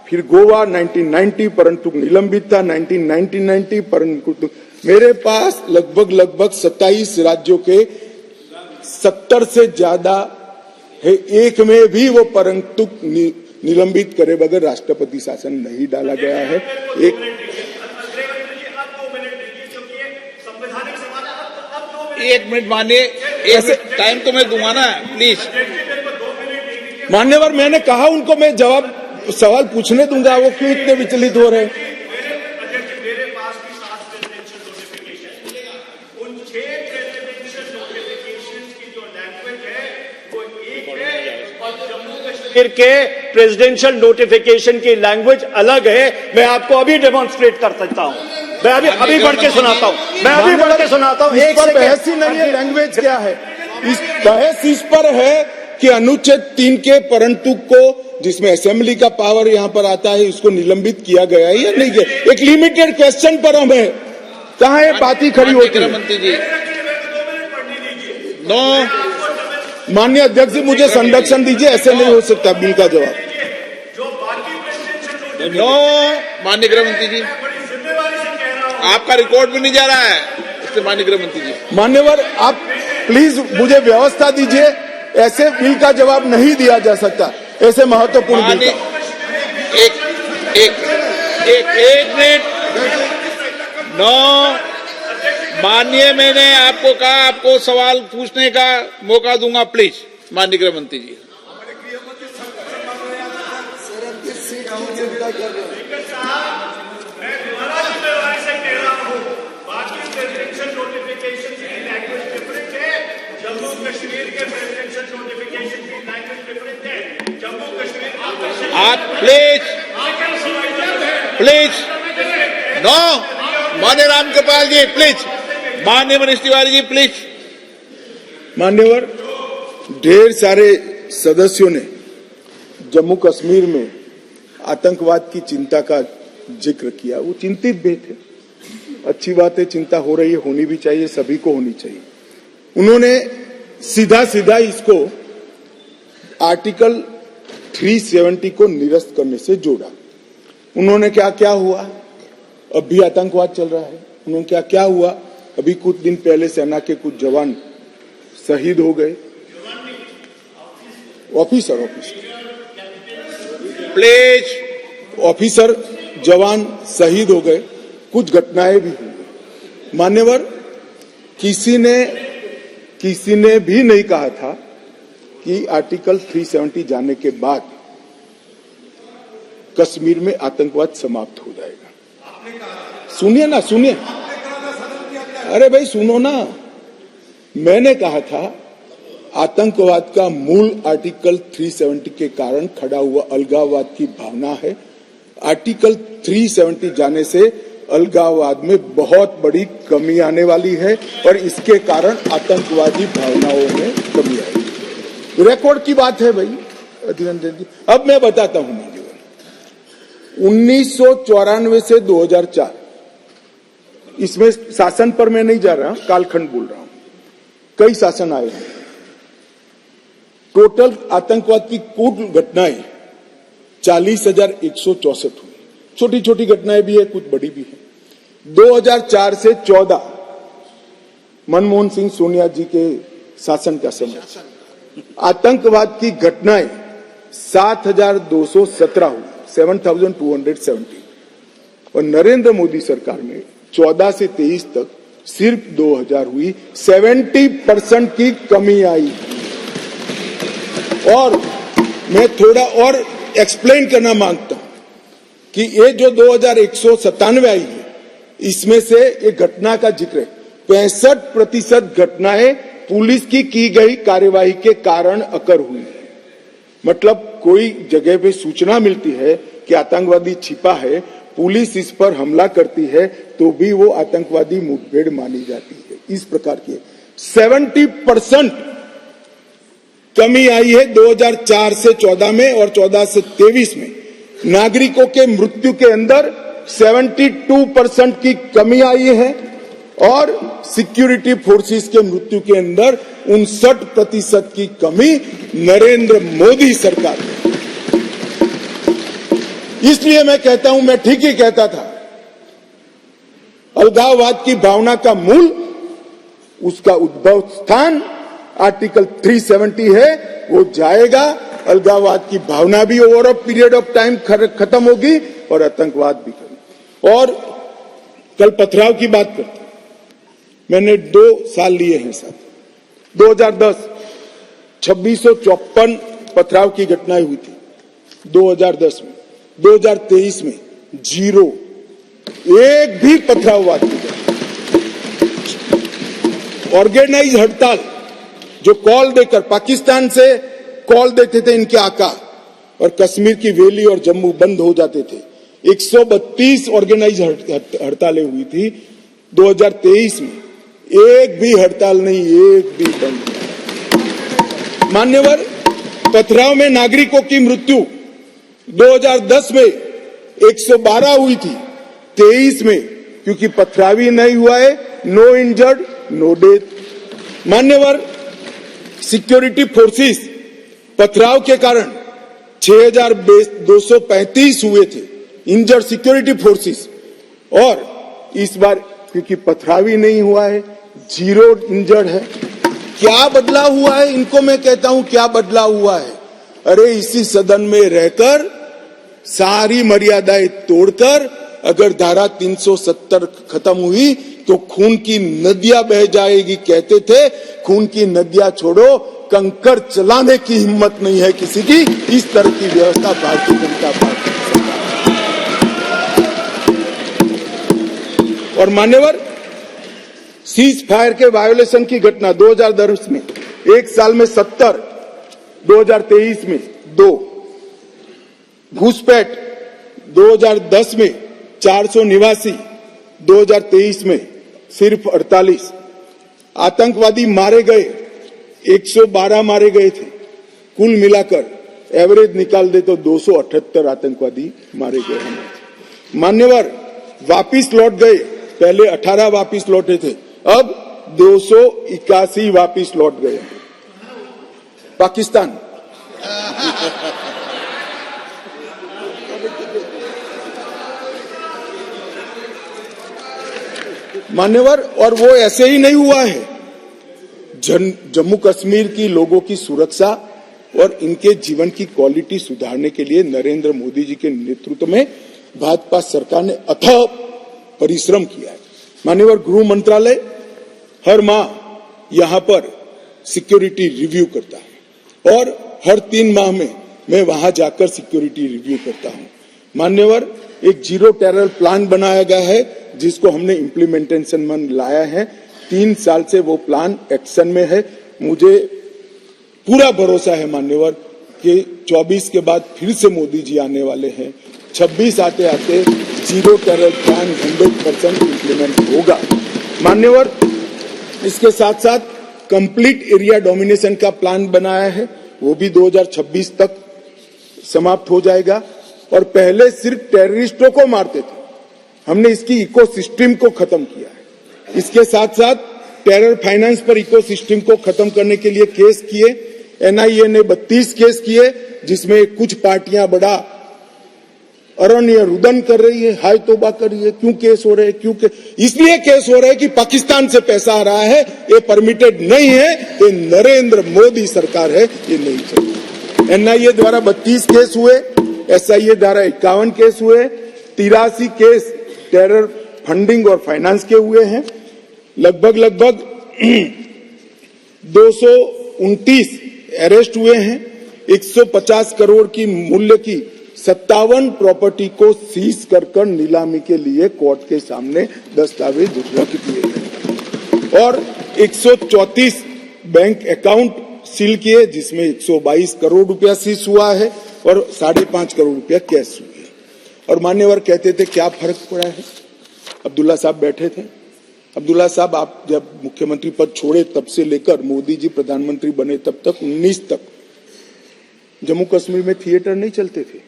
फिर गोवा 1990 परंतु निलंबित था। 1990 परंतु मेरे पास लगभग 27 राज्यों के 70 से ज्यादा है। एक में भी वो परंतु निलंबित करे बगैर राष्ट्रपति शासन नहीं डाला गया है। एक मिनट मानिए, ऐसे टाइम तो मैं दूंगा ना, प्लीज। मान्यवर मैंने कहा उनको मैं जवाब सवाल पूछने दूंगा, वो क्यों इतने विचलित हो रहे हैं? मेरे पास भी 7 प्रेसिडेंशियल नोटिफिकेशन, उन 6 प्रेसिडेंशियल नोटिफिकेशन की जो लैंग्वेज है वो एक है और जम्मू कश्मीर के प्रेसिडेंशियल नोटिफिकेशन की लैंग्वेज अलग है। मैं आपको अभी डेमोन्स्ट्रेट कर सकता हूं। मैं अभी पढ़ के सुनाता हूं। एक पर बहस ही नहीं है, लैंग्वेज क्या है? इस बहस इस पर है कि अनुच्छेद 3 के परंतु को, जिसमें असेंबली का पावर यहां पर आता है, उसको निलंबित किया गया है या नहीं किया? एक लिमिटेड क्वेश्चन पर हम है, कहां ये बात ही खड़ी होती है? नो माननीय अध्यक्ष जी, मुझे संरक्षण दीजिए, ऐसे नहीं हो सकता बिल का जवाब। जो बाकी प्रेसिडेंशियल नो माननीय गृह मंत्री जी, बड़ी जिम्मेवारी से कह रहा हूं, आपका रिकॉर्ड भी नहीं जा रहा है इससे। माननीय गृह मंत्री जी, मान्यवर, आप प्लीज मुझे व्यवस्था दीजिए, ऐसे बिल का जवाब नहीं दिया जा सकता, ऐसे महत्वपूर्ण बिल माननीय का। एक मिनट। नो माननीय, मैंने आपको कहा आपको सवाल पूछने का मौका दूंगा, प्लीज। माननीय गृह मंत्री जी, मैं दोबारा जिम्मेवारी से कह रहा हूं, बाकी प्रेसिडेंशियल नोटिफिकेशन की लैंग्वेज डिफरेंट है, जम्मू कश्मीर के प्रेसिडेंशियल नोटिफिकेशन की लैंग्वेज डिफरेंट है। जम्मू कश्मीर आप प्लीज नो। माननीय रामकृपाल जी प्लीज, माननीय मनीष तिवारी जी प्लीज। मान्यवर, ढेर सारे सदस्यों ने जम्मू कश्मीर में आतंकवाद की चिंता का जिक्र किया। वो चिंतित भी थे, अच्छी बात है, चिंता हो रही है, होनी भी चाहिए, सभी को होनी चाहिए। उन्होंने सीधा सीधा इसको आर्टिकल 370 को निरस्त करने से जोड़ा। उन्होंने क्या क्या हुआ, अब भी आतंकवाद चल रहा है। उन्होंने क्या क्या हुआ, अभी कुछ दिन पहले सेना के कुछ जवान शहीद हो गए, ऑफिसर प्लीज ऑफिसर जवान शहीद हो गए, कुछ घटनाएं भी हुई। मान्यवर, किसी ने भी नहीं कहा था कि आर्टिकल 370 जाने के बाद कश्मीर में आतंकवाद समाप्त हो जाएगा। सुनिए ना, सुनिए, अरे भाई सुनो ना, मैंने कहा था आतंकवाद का मूल आर्टिकल 370 के कारण खड़ा हुआ अलगाववाद की भावना है। आर्टिकल 370 जाने से अलगाववाद में बहुत बड़ी कमी आने वाली है और इसके कारण आतंकवादी भावनाओं में कमी आएगी। रिकॉर्ड की बात है भाई अधीररंजन जी। अब मैं बताता हूं, 1994 से 2004, इसमें शासन पर मैं नहीं जा रहा, कालखंड बोल रहा हूं, कई शासन आए हैं। टोटल आतंकवाद की कुल घटनाएं 40,164 हुई। छोटी छोटी घटनाएं भी है, कुछ बड़ी भी है। 2004 से 14 मनमोहन सिंह सोनिया जी के शासन का समय, आतंकवाद की घटनाएं 7,217 हुई, 7,270। और नरेंद्र मोदी सरकार में 14 से 23 तक सिर्फ 2,000 हुई, 70% की कमी आई। और मैं थोड़ा और एक्सप्लेन करना मांगता हूं कि ये जो 2,197 आई है, इसमें से एक घटना का जिक्र है, 65% घटनाएं पुलिस की गई कार्यवाही के कारण अकर हुई है। मतलब कोई जगह पे सूचना मिलती है कि आतंकवादी छिपा है, पुलिस इस पर हमला करती है तो भी वो आतंकवादी मुठभेड़ मानी जाती है। इस प्रकार की 70% कमी आई है 2004 से 14 में और 14 से 23 में। नागरिकों के मृत्यु के अंदर 72% की कमी आई है और सिक्योरिटी फोर्सेस के मृत्यु के अंदर 59% की कमी नरेंद्र मोदी सरकार में। इसलिए मैं कहता हूं, मैं ठीक ही कहता था, अलगाववाद की भावना का मूल, उसका उद्भव स्थान आर्टिकल 370 है, वो जाएगा, अलगाववाद की भावना भी over a period of time खत्म होगी और आतंकवाद भी खत्म। और कल पथराव की बात करते, मैंने 2 साल लिए हैं साथ। 2010 2654 पथराव की घटनाएं हुई थी 2010 में। 2023 में 0, एक भी पथराववाद की घटना। ऑर्गेनाइज हड़ताल जो कॉल देकर, पाकिस्तान से कॉल देते थे इनके आका, और कश्मीर की वैली और जम्मू बंद हो जाते थे। 132 ऑर्गेनाइज हड़तालें हुई थी 2023 में, एक भी हड़ताल नहीं, एक भी बंद। मान्यवर, पथराव में नागरिकों की मृत्यु 2010 में 112 हुई थी, 23 में क्योंकि पथराव ही नहीं हुआ है, नो इंजर्ड नो डेथ। मान्यवर, सिक्योरिटी फोर्सेस पथराव के कारण 6,235 हुए थे इंजर्ड सिक्योरिटी फोर्सेस, और इस बार क्योंकि पथराव ही नहीं हुआ है, 0 इंजर्ड है। क्या बदलाव हुआ है? इनको मैं कहता हूं क्या बदलाव हुआ है? अरे इसी सदन में रहकर सारी मर्यादाएं तोड़कर अगर धारा 370 खत्म हुई तो खून की नदियां बह जाएगी कहते थे। खून की नदियां छोड़ो, कंकड़ चलाने की हिम्मत नहीं है किसी की। इस तरह की व्यवस्था भारतीय जनता पार्टी की सरकार। और मान्यवर, सीज फायर के वायोलेशन की घटना 2010 में 1 साल में 70, 2023 में 2, घुसपैठ 2010 में 489, 2023 में सिर्फ 48, आतंकवादी मारे गए 112 मारे गए थे। कुल मिलाकर एवरेज निकाल दे तो 278 आतंकवादी मारे गए हैं। मान्यवर, वापिस लौट गए, पहले 18 वापिस लौटे थे, अब 281 वापिस लौट गए। पाकिस्तान मान्यवर, और वो ऐसे ही नहीं हुआ है। जम्मू कश्मीर की लोगों की सुरक्षा और इनके जीवन की क्वालिटी सुधारने के लिए नरेंद्र मोदी जी के नेतृत्व में भाजपा सरकार ने अथक परिश्रम किया है। मान्यवर, गृह मंत्रालय हर माह यहां पर सिक्योरिटी रिव्यू करता है और हर 3 माह में मैं वहां जाकर सिक्योरिटी रिव्यू करता हूं। मान्यवर, एक 0 टेरर प्लान बनाया गया है जिसको हमने इम्प्लीमेंटेशन में लाया है। 3 साल से वो प्लान एक्शन में है। मुझे पूरा भरोसा है मान्यवर कि 24 के बाद फिर से मोदी जी आने वाले हैं। 26 आते आते 0 टेरर प्लान 100% इम्प्लीमेंट होगा। मान्यवर, इसके साथ साथ कंप्लीट एरिया डोमिनेशन का प्लान बनाया है, वो भी 2026 तक समाप्त हो जाएगा। और पहले सिर्फ टेररिस्टों को मारते थे, हमने इसकी इकोसिस्टम को खत्म किया है। इसके साथ साथ टेरर फाइनेंस पर इकोसिस्टम को खत्म करने के लिए केस किए। एनआईए ने 32 केस किए, जिसमें कुछ पार्टियां बड़ा अरण्य रुदन कर रही है, हाय तौबा कर रही है। क्यों केस हो रहे हैं? क्यों इसलिए केस हो रहे हैं कि पाकिस्तान से पैसा आ रहा है, ये परमिटेड नहीं है, ये नरेंद्र मोदी सरकार है, ये नहीं चाहिए। एनआईए द्वारा 32 केस हुए, एसआईए द्वारा 51 केस हुए, 83 केस टेरर फंडिंग और फाइनेंस के हुए हैं। लगभग 229 अरेस्ट हुए हैं। 150 करोड़ की मूल्य की 57 प्रॉपर्टी को सीज कर नीलामी के लिए कोर्ट के सामने दस्तावेज रख दिए गए और 134 बैंक अकाउंट सील किए, जिसमें 122 करोड़ रुपया सीज हुआ है और 5.5 करोड़ रुपया कैश हुए। और मान्यवर कहते थे क्या फर्क पड़ा है? अब्दुल्ला साहब बैठे थे। अब्दुल्ला साहब, आप जब मुख्यमंत्री पद छोड़े तब से लेकर मोदी जी प्रधानमंत्री बने तब तक 19 तक जम्मू कश्मीर में थिएटर नहीं चलते थे।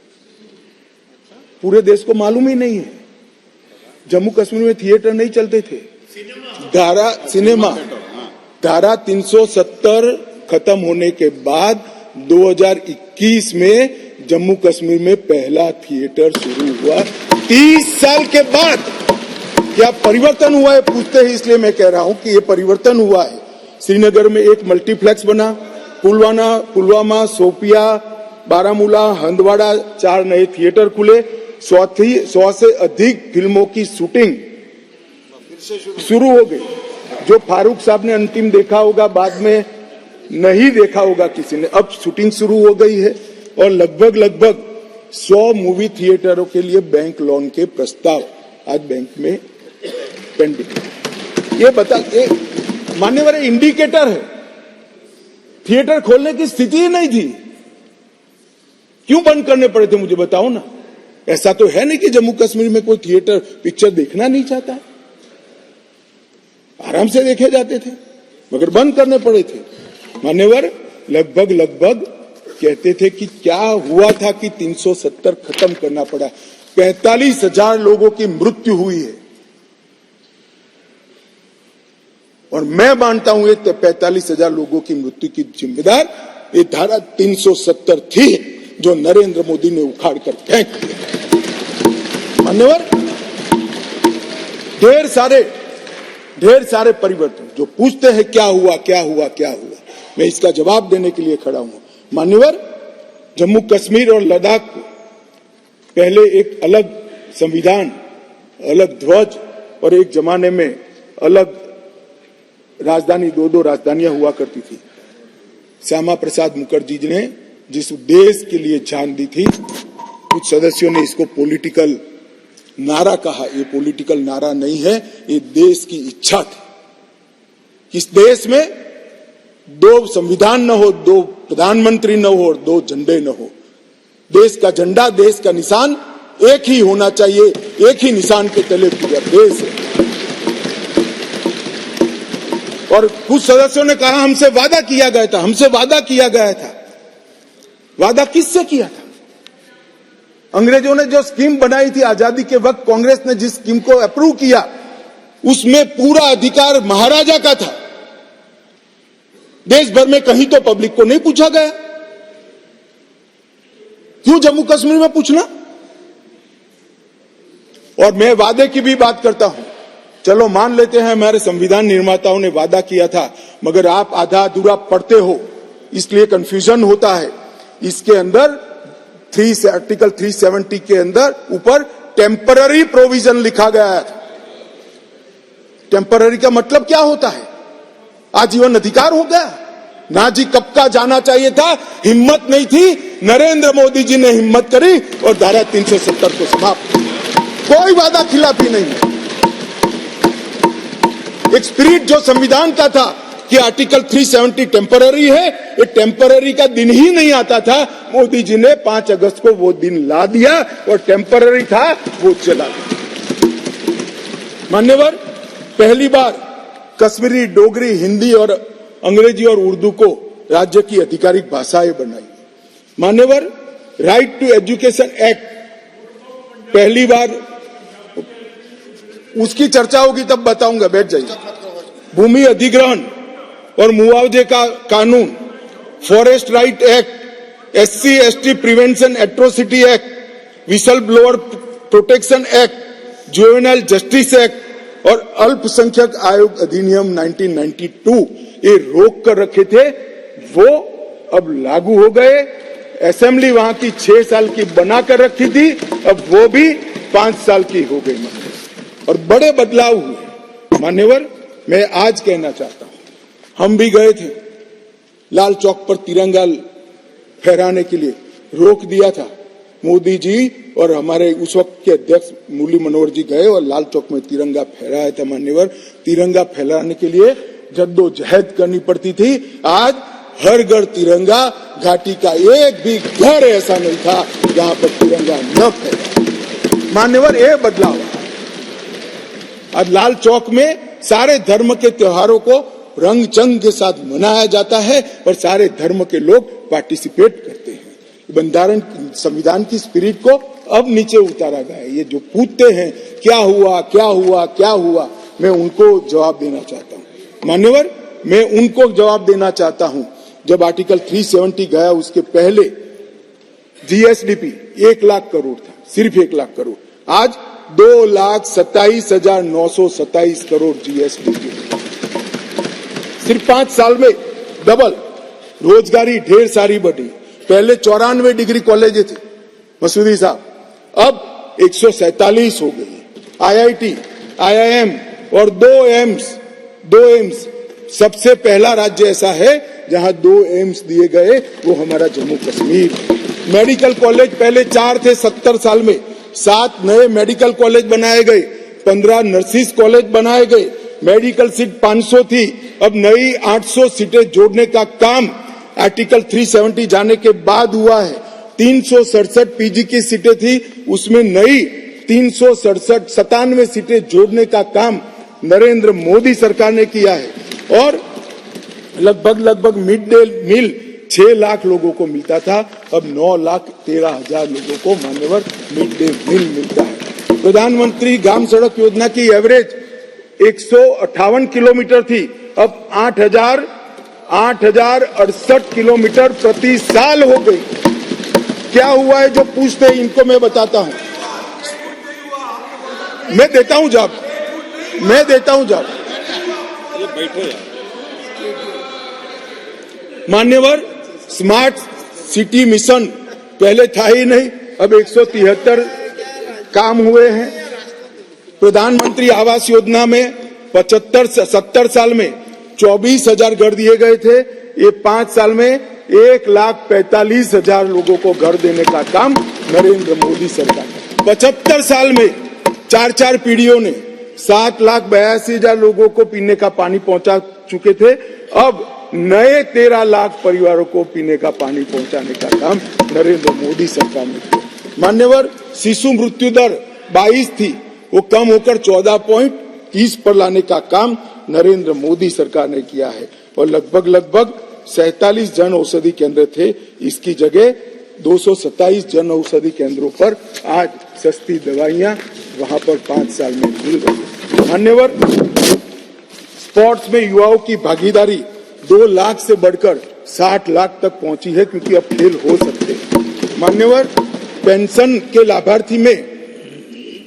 पूरे देश को मालूम ही नहीं है, जम्मू कश्मीर में थिएटर नहीं चलते थे। धारा 370 खत्म होने के बाद 2021 में जम्मू कश्मीर में पहला थिएटर शुरू हुआ। 30 साल के बाद क्या परिवर्तन हुआ है पूछते हैं, इसलिए मैं कह रहा हूं कि ये परिवर्तन हुआ है। श्रीनगर में एक मल्टीप्लेक्स बना, पुलवामा, शोपिया, बारामूला, हंदवाड़ा 4 नए थिएटर खुले। 100 से अधिक फिल्मों की शूटिंग शुरू हो गई। जो फारूक साहब ने अंतिम देखा होगा, बाद में नहीं देखा होगा किसी ने, अब शूटिंग शुरू हो गई है। और लगभग 100 मूवी थिएटरों के लिए बैंक लोन के प्रस्ताव आज बैंक में पेंडिंग। ये मान्यवर इंडिकेटर है, थिएटर खोलने की स्थिति ही नहीं थी। क्यों बंद करने पड़े थे मुझे बताओ ना। ऐसा तो है नहीं कि जम्मू कश्मीर में कोई थिएटर पिक्चर देखना नहीं चाहता है, आराम से देखे जाते थे, मगर बंद करने पड़े थे। मान्यवर, लगभग कहते थे कि क्या हुआ था कि 370 खत्म करना पड़ा। 45,000 लोगों की मृत्यु हुई है। और मैं मानता हूं ये 45,000 लोगों की मृत्यु की जिम्मेदार ये धारा 370 थी जो नरेंद्र मोदी ने उखाड़ कर फेंक दिया। मान्यवर, ढेर सारे परिवर्तन जो पूछते हैं क्या हुआ क्या हुआ क्या हुआ, मैं इसका जवाब देने के लिए खड़ा हूं। मान्यवर, जम्मू कश्मीर और लद्दाख को पहले एक अलग संविधान, अलग ध्वज और एक जमाने में अलग राजधानी, दो राजधानियां हुआ करती थी। श्यामा प्रसाद मुखर्जी ने जिस देश के लिए जान दी थी, कुछ सदस्यों ने इसको पॉलिटिकल नारा कहा। ये पॉलिटिकल नारा नहीं है, ये देश की इच्छा थी। इस देश में 2 संविधान न हो, 2 प्रधानमंत्री न हो और 2 झंडे न हो। देश का झंडा, देश का निशान एक ही होना चाहिए, एक ही निशान के तले पूरा देश है। और कुछ सदस्यों ने कहा हमसे वादा किया गया था, हमसे वादा किया गया था। वादा किससे किया था? अंग्रेजों ने जो स्कीम बनाई थी आजादी के वक्त, कांग्रेस ने जिस स्कीम को अप्रूव किया उसमें पूरा अधिकार महाराजा का था। देश भर में कहीं तो पब्लिक को नहीं पूछा गया, क्यों जम्मू कश्मीर में पूछना? और मैं वादे की भी बात करता हूं। चलो मान लेते हैं हमारे संविधान निर्माताओं ने वादा किया था, मगर आप आधा अधूरा पढ़ते हो इसलिए कंफ्यूजन होता है। इसके अंदर आर्टिकल 370 के अंदर ऊपर टेम्पररी प्रोविजन लिखा गया है। टेम्पररी का मतलब क्या होता है? आजीवन अधिकार हो गया ना जी। कब का जाना चाहिए था, हिम्मत नहीं थी, नरेंद्र मोदी जी ने हिम्मत करी और धारा 370 को समाप्त। कोई वादा खिलाफी नहीं है। एक स्पिरिट जो संविधान का था कि आर्टिकल 370 टेम्पररी है, ये टेम्पररी का दिन ही नहीं आता था। मोदी जी ने 5 अगस्त को वो दिन ला दिया और टेम्पररी था वो चला गया। मान्यवर, पहली बार कश्मीरी, डोगरी, हिंदी और अंग्रेजी और उर्दू को राज्य की आधिकारिक भाषाएं बनाई। मान्यवर, राइट टू एजुकेशन एक्ट पहली बार, उसकी चर्चा होगी तब बताऊंगा, बैठ जाइए। भूमि अधिग्रहण और मुआवजे का कानून, forest right act, SC ST prevention atrocity act, whistle blower protection act, juvenile justice act और अल्पसंख्यक आयोग अधिनियम 1992 ये रोक कर रखे थे, वो अब लागू हो गए। असेंबली वहां की 6 साल की बनाकर रखी थी, अब वो भी 5 साल की हो गई। और बड़े बदलाव हुए। मान्यवर, मैं आज कहना चाहता हूं, हम भी गए थे लाल चौक पर तिरंगा फहराने के लिए, रोक दिया था मोदी जी और हमारे उस वक्त के अध्यक्ष मुरली मनोहर जी गए और लाल चौक में तिरंगा फहराया था। मान्यवर, तिरंगा फहराने के लिए जद्दोजहद करनी पड़ती थी। आज हर घर तिरंगा, घाटी का एक भी घर ऐसा नहीं था जहां पर तिरंगा न फहरा। मान्यवर, ये बदलाव है। आज लाल चौक में सारे धर्म के त्योहारों को रंग चंग के साथ मनाया जाता है और सारे धर्म के लोग पार्टिसिपेट करते हैं। बंधारण, संविधान की स्पिरिट को अब नीचे उतारा गया है। ये जो पूछते हैं क्या हुआ क्या हुआ क्या हुआ, मैं उनको जवाब देना चाहता हूं। मान्यवर, मैं उनको जवाब देना चाहता हूं, जब आर्टिकल 370 गया उसके पहले GSDP 1 लाख करोड़ था, सिर्फ 1 लाख करोड़। आज 2,27,927 करोड़ GSDP, सिर्फ 5 साल में डबल। रोजगारी ढेर सारी बढ़ी। पहले 94 डिग्री कॉलेज थे मसूदी साहब, अब 147 हो गई। IIT, IIM और 2 एम्स। सबसे पहला राज्य ऐसा है जहां 2 एम्स दिए गए, वो हमारा जम्मू कश्मीर। मेडिकल कॉलेज पहले 4 थे 70 साल में, 7 नए मेडिकल कॉलेज बनाए गए, 15 नर्सिस कॉलेज बनाए गए। मेडिकल सीट 500 थी, अब नई 800 सीटें जोड़ने का काम आर्टिकल 370 जाने के बाद हुआ है। 367 PG की सीटें थी, उसमें नई 397 सीटें जोड़ने का काम नरेंद्र मोदी सरकार ने किया है। और लगभग मिड डे मील 6 लाख लोगों को मिलता था, अब 9,13,000 लोगों को मान्यवर मिड डे मील मिलता है। प्रधानमंत्री ग्राम सड़क योजना की एवरेज 158 किलोमीटर थी, अब 8,068 किलोमीटर प्रति साल हो गई। क्या हुआ है जो पूछते हैं इनको मैं बताता हूं। मैं देता हूं जवाब। मान्यवर, स्मार्ट सिटी मिशन पहले था ही नहीं, अब 173 काम हुए हैं। प्रधानमंत्री आवास योजना में 70 साल में 24,000 घर दिए गए थे। ये 5 साल में 1,45,000 लोगों को घर देने का काम नरेंद्र मोदी सरकार। 75 साल में 4 पीढ़ियों ने 7,82,000 लोगों को पीने का पानी पहुंचा चुके थे। अब नए 13 लाख परिवारों को पीने का पानी पहुंचाने का काम नरेंद्र मोदी सरकार ने किया। मान्यवर, शिशु मृत्यु दर 22 थी, वो कम होकर 14.30 पर लाने का काम नरेंद्र मोदी सरकार ने किया है। और लगभग 47 जन औषधि केंद्र थे, इसकी जगह 227 जन औषधि केंद्रों पर आज सस्ती दवाइयां वहां पर 5 साल में मिल रही। मान्यवर, स्पोर्ट्स में युवाओं की भागीदारी 2 लाख से बढ़कर 60 लाख तक पहुंची है, क्योंकि अब खेल हो सकते हैं। मान्यवर, पेंशन के लाभार्थी में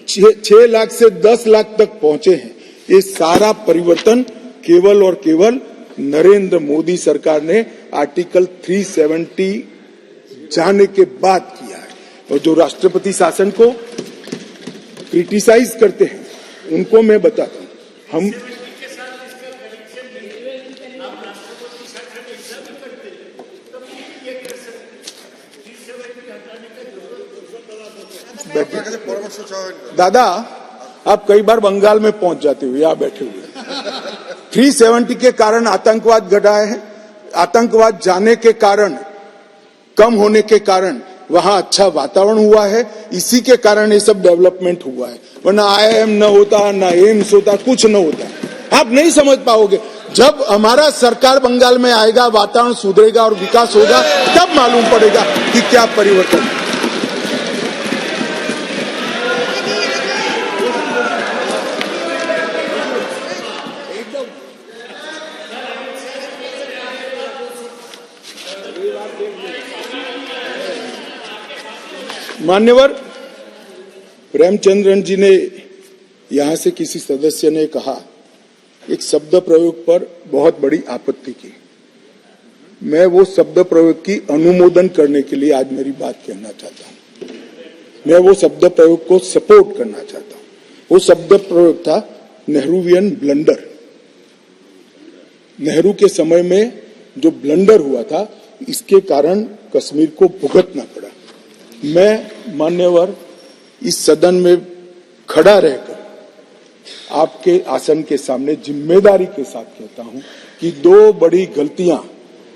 6 लाख से 10 लाख तक पहुंचे हैं। ये सारा परिवर्तन केवल और केवल नरेंद्र मोदी सरकार ने आर्टिकल 370 जाने के बाद किया है। और जो राष्ट्रपति शासन को क्रिटिसाइज करते हैं उनको मैं बताता हूं, हम दादा, आप कई बार बंगाल में पहुंच जाते हो, यहां बैठे हुए। 370 के कारण आतंकवाद घटा है। आतंकवाद जाने के कारण, कम होने के कारण वहां अच्छा वातावरण हुआ है। इसी के कारण ये सब डेवलपमेंट हुआ है, वरना IIM न होता, न एम्स होता, कुछ न होता। आप नहीं समझ पाओगे। जब हमारा सरकार बंगाल में आएगा, वातावरण सुधरेगा और विकास होगा, तब मालूम पड़ेगा कि क्या परिवर्तन है। मान्यवर, प्रेमचंद्रन जी ने यहां से किसी सदस्य ने कहा, एक शब्द प्रयोग पर बहुत बड़ी आपत्ति की। मैं वो शब्द प्रयोग की अनुमोदन करने के लिए आज मेरी बात कहना चाहता हूं। मैं वो शब्द प्रयोग को सपोर्ट करना चाहता हूं। वो शब्द प्रयोग था नेहरूवियन ब्लंडर। नेहरू के समय में जो ब्लंडर हुआ था, इसके कारण कश्मीर को भुगतना पड़ा। मैं मान्यवर इस सदन में खड़ा रहकर आपके आसन के सामने जिम्मेदारी के साथ कहता हूं कि 2 बड़ी गलतियां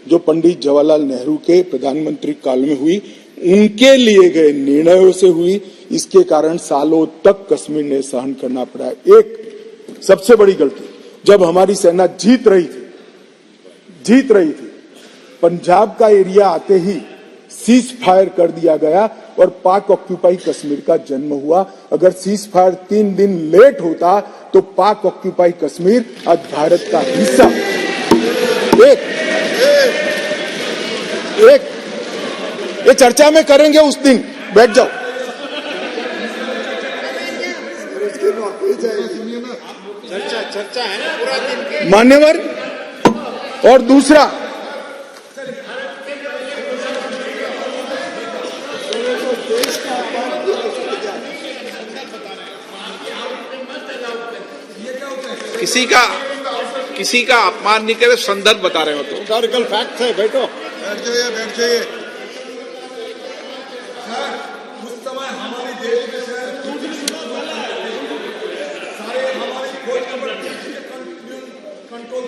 जो पंडित जवाहरलाल नेहरू के प्रधानमंत्री काल में हुई, उनके लिए गए निर्णयों से हुई। इसके कारण सालों तक कश्मीर ने सहन करना पड़ा। एक सबसे बड़ी गलती, जब हमारी सेना जीत रही थी, पंजाब का एरिया आते ही सीज फायर कर दिया गया और पाक ऑक्यूपाई कश्मीर का जन्म हुआ। अगर सीज फायर 3 दिन लेट होता तो पाक ऑक्यूपाई कश्मीर आज भारत का हिस्सा। ये चर्चा में करेंगे उस दिन, बैठ जाओ। चर्चा है ना पूरा दिन। मान्यवर, और दूसरा, किसी का अपमान नहीं करे, संदर्भ बता रहे हो तो हिस्टोरिकल फैक्ट है। बैठ जाइए। उस समय हमारे देश में कंट्रोल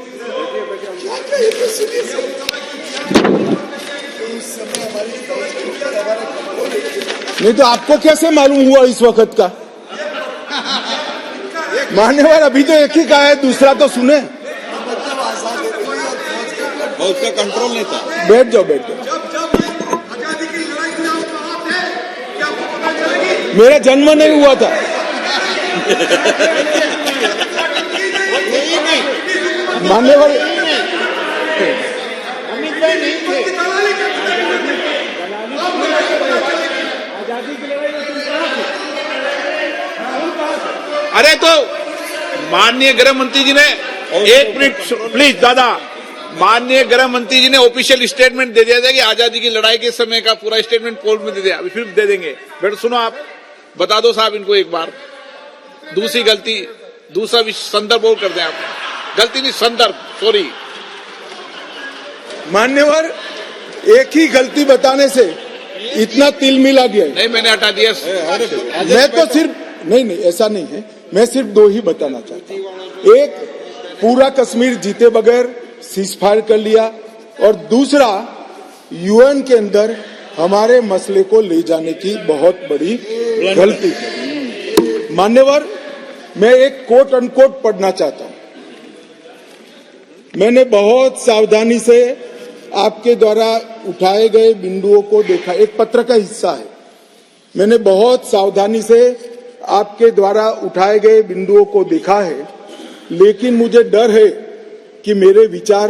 नहीं तो आपको कैसे मालूम हुआ इस वक्त का? मान्यवर, अभी तो एक ही का है, दूसरा तो सुने। उसका कंट्रोल नहीं था। बैठ जाओ। मेरा जन्म नहीं हुआ था। मान्यवर अमित भाई नहीं थे। अरे तो माननीय गृह मंत्री जी ने एक मिनट प्लीज दादा, माननीय गृह मंत्री जी ने ऑफिशियल स्टेटमेंट दे दिया था कि आजादी की लड़ाई के समय का पूरा स्टेटमेंट कोर्ट में दे दिया, अभी फिर दे देंगे। बेटा सुनो, आप बता दो साहब इनको एक बार। दूसरी गलती, दूसरा संदर्भ और कर दें आप, गलती नहीं संदर्भ, सॉरी। मान्यवर, एक ही गलती बताने से इतना तिल मिला गया। नहीं, मैंने हटा दिया। मैं तो सिर्फ नहीं, ऐसा नहीं है, मैं सिर्फ दो ही बताना चाहता हूं। एक, पूरा कश्मीर जीते बगैर सीज फायर कर लिया, और दूसरा, यूएन के अंदर हमारे मसले को ले जाने की बहुत बड़ी गलती है। मान्यवर, मैं एक कोट अनकोट पढ़ना चाहता हूं। मैंने बहुत सावधानी से आपके द्वारा उठाए गए बिंदुओं को देखा, एक पत्र का हिस्सा है। मैंने बहुत सावधानी से आपके द्वारा उठाए गए बिंदुओं को देखा है, लेकिन मुझे डर है कि मेरे विचार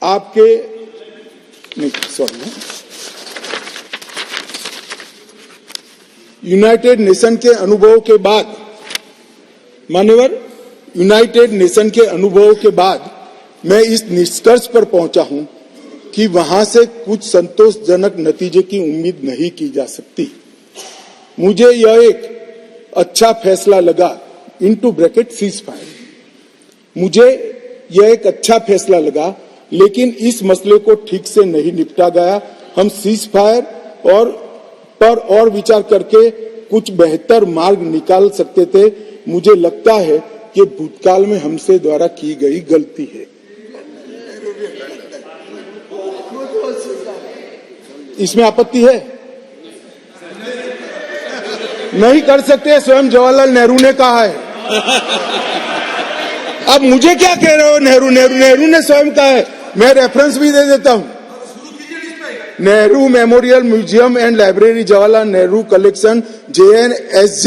आपके नहीं, सॉरी, यूनाइटेड नेशन के अनुभव के बाद, मान्यवर, यूनाइटेड नेशन के अनुभव के बाद मैं इस निष्कर्ष पर पहुंचा हूं कि वहां से कुछ संतोषजनक नतीजे की उम्मीद नहीं की जा सकती। मुझे यह एक अच्छा फैसला लगा, इनटू ब्रैकेट सीज फायर, मुझे यह एक अच्छा फैसला लगा, लेकिन इस मसले को ठीक से नहीं निपटा गया। हम सीज फायर और विचार करके कुछ बेहतर मार्ग निकाल सकते थे। मुझे लगता है कि भूतकाल में हमसे द्वारा की गई गलती है। इसमें आपत्ति है? नहीं कर सकते, स्वयं जवाहरलाल नेहरू ने कहा है। अब मुझे क्या कह रहे हो? नेहरू ने स्वयं कहा है। मैं रेफरेंस भी दे देता हूं। Nehru memorial museum and library, Jawaharlal Nehru collection, JNSG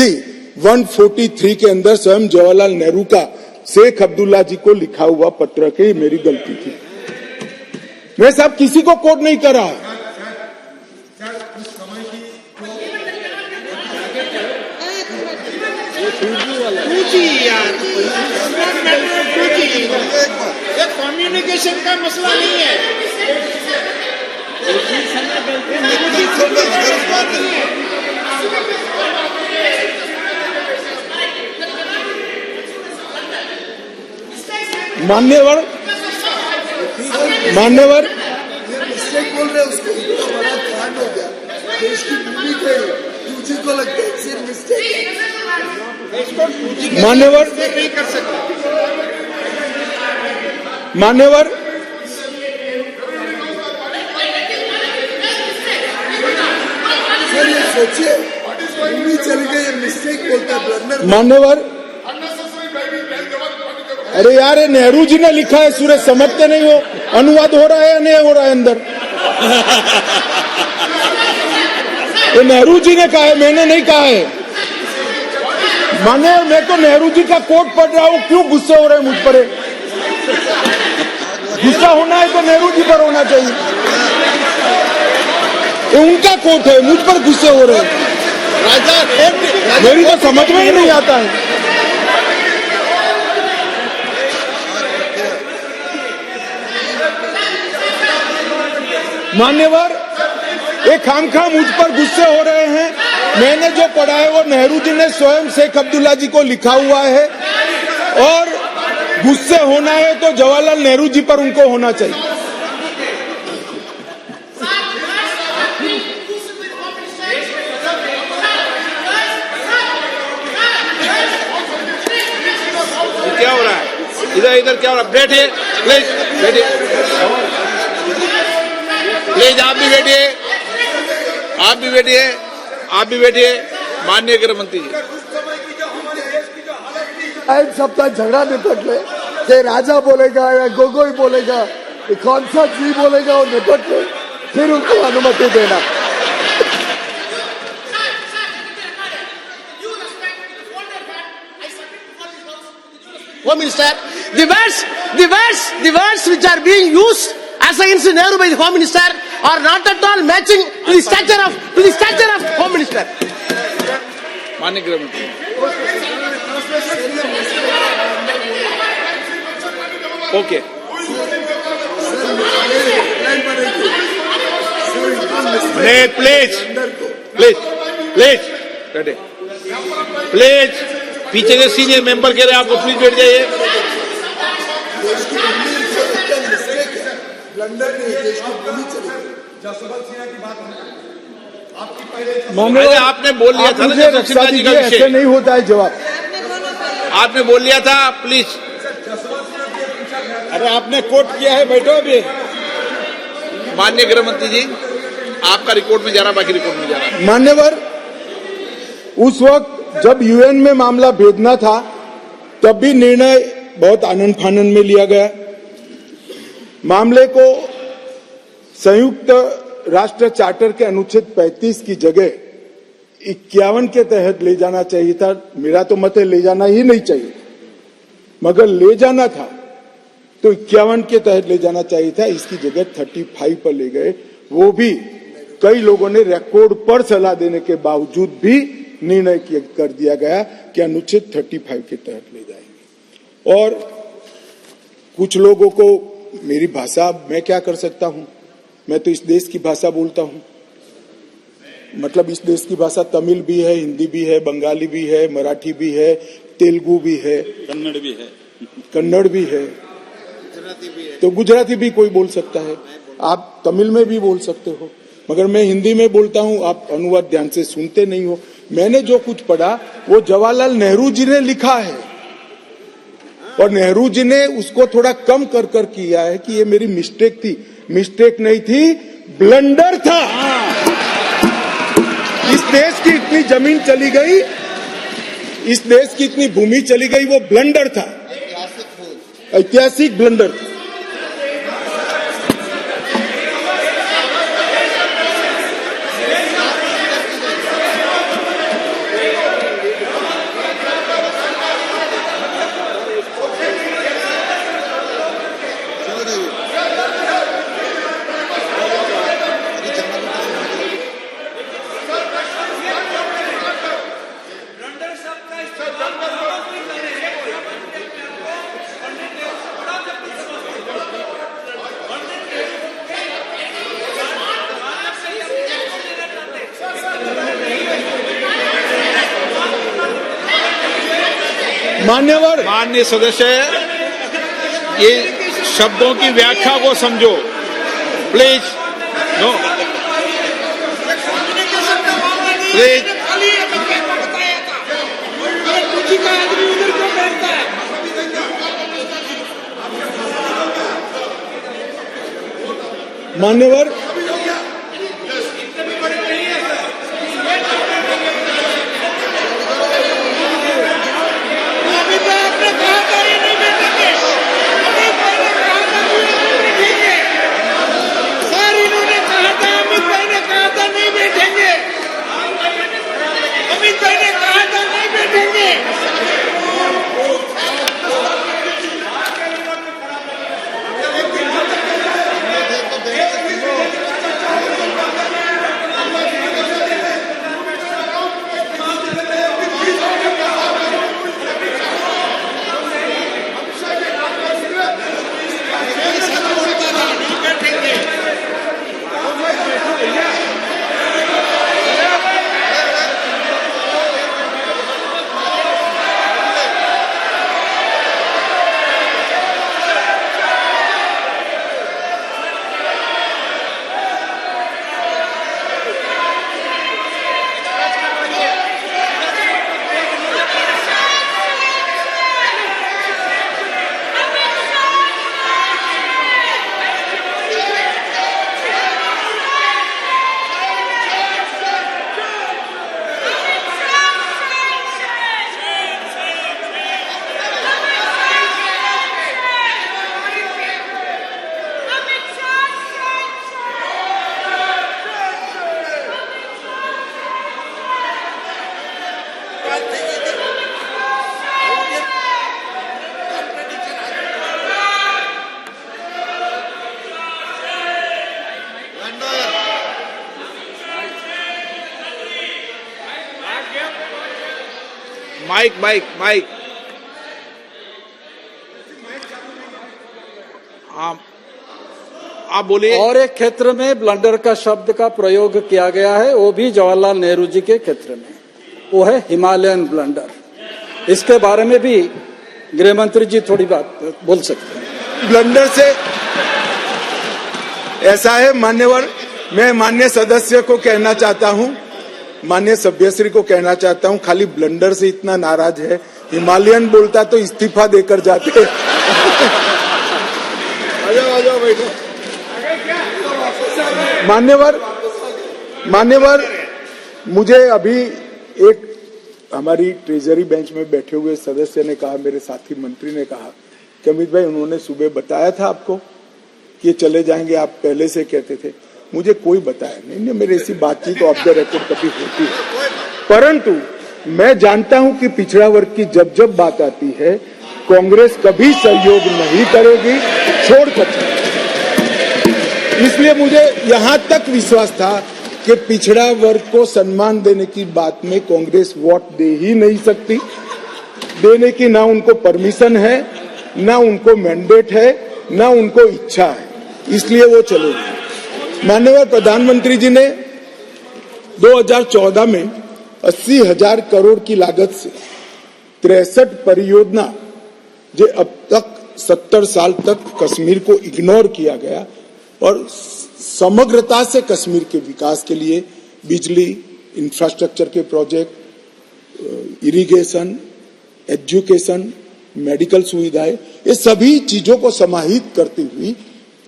143 के अंदर स्वयं जवाहरलाल नेहरू का शेख अब्दुल्ला जी को लिखा हुआ पत्र की मेरी गलती थी। मैं साहब किसी को कोट नहीं कर रहा। ये कम्युनिकेशन का मसला नहीं है। मान्यवर, मिस्टेक बोल रहे हैं, उसको इतना बड़ा कांड हो गया, देश की भूमि पे तुझे को लगता है सिर्फ मिस्टेक। मान्यवर, नहीं कर सकते। मान्यवर, सर ये सोचिए, भूमि चली गई, ये मिस्टेक बोलता है, ब्लंडर। मान्यवर, अरे यार, ये नेहरू जी ने लिखा है, सूरज समझते नहीं हो? अनुवाद हो रहा है या नहीं हो रहा है अंदर? ये नेहरू जी ने कहा है, मैंने नहीं कहा है। माने, मैं तो नेहरू जी का कोट पढ़ रहा हूं, क्यों गुस्से हो रहे हैं मुझ पर? गुस्सा होना है तो नेहरू जी पर होना चाहिए। ये उनका कोट है, मुझ पर गुस्से हो रहे हैं। मेरी तो समझ में ही नहीं आता है। मान्यवर, एक खामखा मुझ पर गुस्से हो रहे हैं। मैंने जो पढ़ा है वो नेहरू जी ने स्वयं शेख अब्दुल्ला जी को लिखा हुआ है, और गुस्से होना है तो जवाहरलाल नेहरू जी पर उनको होना चाहिए। क्या हो रहा है इधर क्या हो रहा है? बैठिए प्लीज, बैठिए प्लीज, आप भी बैठिए, आप भी बैठिए, आप भी बैठिए। माननीय गृह मंत्री जी, एक सप्ताह झगड़ा निपट ले, कि राजा बोलेगा या गोगोई बोलेगा, कौन सा जी बोलेगा वो निपट ले, फिर उनको अनुमति देना। Home Minister, the words which are being used as against Nehru by the Home Minister are not at all matching to the stature of Home Minister. माननीय गृह मंत्री ओके प्लीज पीछे के सीनियर मेंबर कह रहे हैं आपको प्लीज बैठ जाइए अरे आपने बोल लिया था ना दक्षिणा जी का विषय ऐसे नहीं होता है जवाब आपने बोल लिया था प्लीज अरे आपने कोट किया है बैठो अभी माननीय गृह मंत्री जी आपका रिकॉर्ड में जा रहा बाकी रिकॉर्ड में जा रहा मान्यवर उस वक्त जब यूएन में मामला भेजना था तब भी निर्णय बहुत आनंद फानंद में लिया गया मामले को संयुक्त राष्ट्र चार्टर के अनुच्छेद 35 की जगह 51 के तहत ले जाना चाहिए था मेरा तो मत है ले जाना ही नहीं चाहिए मगर ले जाना था तो 51 के तहत ले जाना चाहिए था इसकी जगह 35 पर ले गए वो भी कई लोगों ने रिकॉर्ड पर सलाह देने के बावजूद भी निर्णय कर दिया गया कि अनुच्छेद 35 के तहत ले जाएंगे और कुछ लोगों को मेरी भाषा मैं क्या कर सकता हूं मैं तो इस देश की भाषा बोलता हूं मतलब इस देश की भाषा तमिल भी है हिंदी भी है बंगाली भी है मराठी भी है तेलुगु भी है कन्नड़ भी है तो गुजराती भी कोई बोल सकता है आप तमिल में भी बोल सकते हो मगर मैं हिंदी में बोलता हूं आप अनुवाद ध्यान से सुनते नहीं हो मैंने जो कुछ पढ़ा वो जवाहरलाल नेहरू जी ने लिखा है और नेहरू जी ने उसको थोड़ा कम कर किया है कि ये मेरी मिस्टेक थी मिस्टेक नहीं थी ब्लंडर था इस देश की इतनी जमीन चली गई इस देश की इतनी भूमि चली गई वो ब्लंडर था ऐतिहासिक ब्लंडर था मान्यवर माननीय सदस्य ये शब्दों की व्याख्या को समझो प्लीज नो प्लीज मान्यवर माइक माइक माइक आप बोलिए। और एक क्षेत्र में ब्लंडर का शब्द का प्रयोग किया गया है, वो भी जवाहरलाल नेहरू जी के क्षेत्र में, वो है हिमालयन ब्लंडर। इसके बारे में भी गृह मंत्री जी थोड़ी बात बोल सकते हैं। ब्लंडर से ऐसा है मान्यवर, मैं माननीय सदस्य को कहना चाहता हूं, माननीय सभ्यश्री को कहना चाहता हूं, खाली ब्लंडर से इतना नाराज है, हिमालयन बोलता तो इस्तीफा देकर जाते। आ जाओ बैठो। मान्यवर, मुझे अभी एक हमारी ट्रेजरी बेंच में बैठे हुए सदस्य ने कहा, मेरे साथी मंत्री ने कहा कि अमित भाई उन्होंने सुबह बताया था आपको कि चले जाएंगे, आप पहले से कहते थे। मुझे कोई बताया नहीं, मेरे ऐसी बातचीत ऑफ द रिकॉर्ड कभी होती है, परंतु मैं जानता हूं कि पिछड़ा वर्ग की जब जब बात आती है कांग्रेस कभी सहयोग नहीं करेगी, छोड़कर। इसलिए मुझे यहां तक विश्वास था कि पिछड़ा वर्ग को सम्मान देने की बात में कांग्रेस वोट दे ही नहीं सकती, देने की ना उनको परमिशन है, ना उनको मैंडेट है, ना उनको इच्छा है, इसलिए वो चलेगी। माननीय प्रधानमंत्री जी ने 2014 में 80,000 करोड़ की लागत से 63 परियोजना जो अब तक 70 साल तक कश्मीर को इग्नोर किया गया और समग्रता से कश्मीर के विकास के लिए बिजली, इंफ्रास्ट्रक्चर के प्रोजेक्ट, इरिगेशन, एजुकेशन, मेडिकल सुविधाएं, ये सभी चीजों को समाहित करती हुई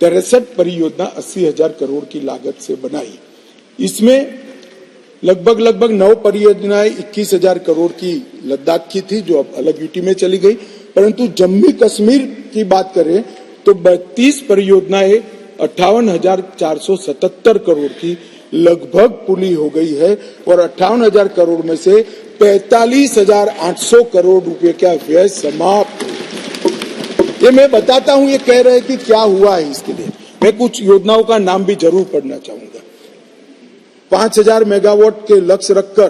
63 परियोजना 80,000 करोड़ की लागत से बनाई। इसमें लगभग 9 परियोजनाएं 21,000 करोड़ की लद्दाख की थी जो अब अलग यूटी में चली गई, परंतु जम्मू कश्मीर की बात करें तो 32 परियोजनाएं 58,477 करोड़ की लगभग पूरी हो गई है और 58,000 करोड़ में से 45,800 करोड़ रुपए का व्यय समाप्त। ये मैं बताता हूं, ये कह रहे कि क्या हुआ है इसके लिए मैं कुछ योजनाओं का नाम भी जरूर पढ़ना चाहूंगा। 5,000 मेगावाट के लक्ष्य रखकर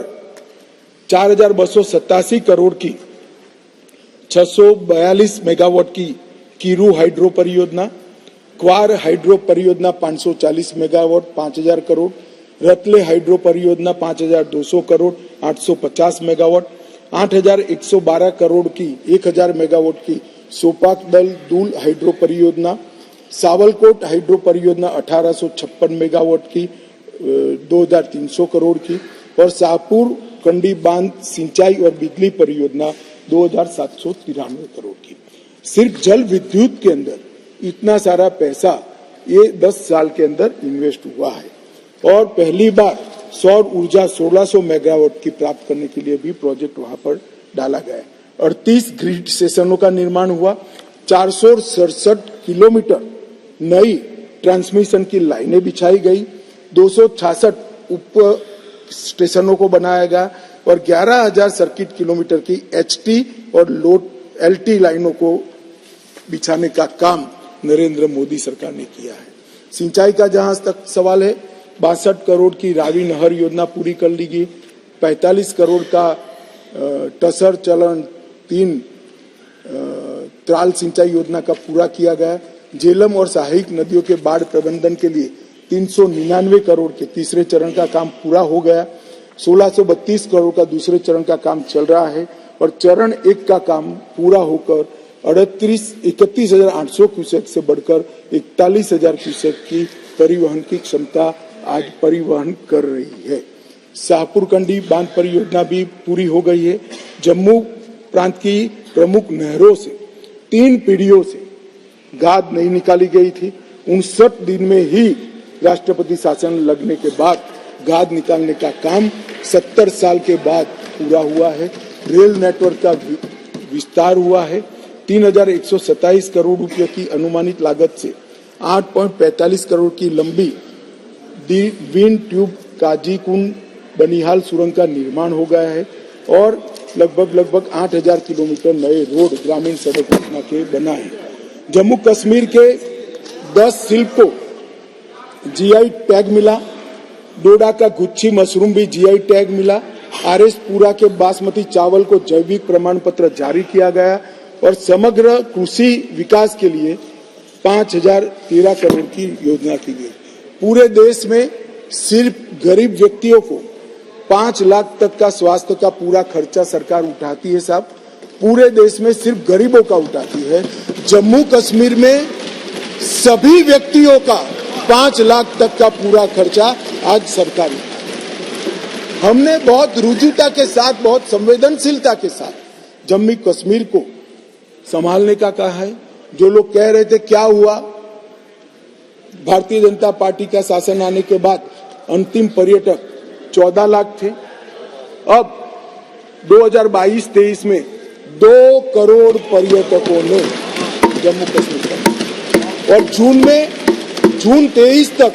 4,287 करोड़ की 642 मेगावाट की कीरू हाइड्रो परियोजना, क्वार हाइड्रो परियोजना 540 मेगावाट 5,000 करोड़, रतले हाइड्रो परियोजना 5,200 करोड़ 850 मेगावाट, 8,112 करोड़ की 1,000 मेगावाट की सोपाक दल दूल हाइड्रो परियोजना, सावलकोट हाइड्रो परियोजना 1,856 मेगावाट की 2,300 करोड़ की और शाहपुर कंडी बांध सिंचाई और बिजली परियोजना 2,793 करोड़ की। सिर्फ जल विद्युत के अंदर इतना सारा पैसा ये 10 साल के अंदर इन्वेस्ट हुआ है और पहली बार सौर ऊर्जा 1600 मेगावाट की प्राप्त करने के लिए भी प्रोजेक्ट वहां पर डाला गया है। 38 ग्रिड स्टेशनों का निर्माण हुआ, 467 किलोमीटर नई ट्रांसमिशन की लाइनें बिछाई गई, 266 उप स्टेशनों को बनाया गया और 11,000 सर्किट किलोमीटर की एचटी और लोड एलटी लाइनों को बिछाने का काम नरेंद्र मोदी सरकार ने किया है। सिंचाई का जहां तक सवाल है 62 करोड़ की रावी नहर योजना पूरी कर ली गई, 45 करोड़ का टसर चलन 3 त्राल सिंचाई योजना का पूरा किया गया। झेलम और सहायक नदियों के बाढ़ प्रबंधन के लिए 399 करोड़ के तीसरे चरण का काम पूरा हो गया, 1632 करोड़ का दूसरे चरण का काम चल रहा है और चरण 1 का काम पूरा होकर 31,800 क्यूसेक से बढ़कर 41,000 क्यूसेक की परिवहन की क्षमता आज परिवहन कर रही है। शाहपुर कंडी बांध परियोजना भी पूरी हो गई है। जम्मू प्रांत की प्रमुख नहरों से 3 पीढ़ियों से गाद नहीं निकाली गई थी, 59 दिन में ही राष्ट्रपति शासन लगने के बाद गाद निकालने का काम 70 साल के बाद पूरा हुआ है। रेल नेटवर्क का विस्तार हुआ है, 3,127 करोड़ रुपए की अनुमानित लागत से 8.45 करोड़ की लंबी विंड ट्यूब काजीकुंड बनिहाल सुरंग का निर्माण हो गया है और लगभग 8,000 किलोमीटर नए रोड ग्रामीण सड़क योजना के बनाए। जम्मू कश्मीर के 10 शिल्प को जीआई टैग मिला, डोडा का गुच्छी मशरूम भी जीआई टैग मिला RS पूरा के बासमती चावल को जैविक प्रमाण पत्र जारी किया गया और समग्र कृषि विकास के लिए 5013 करोड़ की योजना की गई। पूरे देश में सिर्फ गरीब व्यक्तियों को 5 लाख तक का स्वास्थ्य का पूरा खर्चा सरकार उठाती है साहब, पूरे देश में सिर्फ गरीबों का उठाती है। जम्मू कश्मीर में सभी व्यक्तियों का 5 लाख तक का पूरा खर्चा आज सरकार उठाती है। हमने बहुत रुजुता के साथ, बहुत संवेदनशीलता के साथ जम्मू कश्मीर को संभालने का कहा है। जो लोग कह रहे थे क्या हुआ, भारतीय जनता पार्टी का शासन आने के बाद अंतिम पर्यटक 14 लाख थे, अब 2022-23 में 2 करोड़ पर्यटकों ने जम्मू कश्मीर का, और जून 23 तक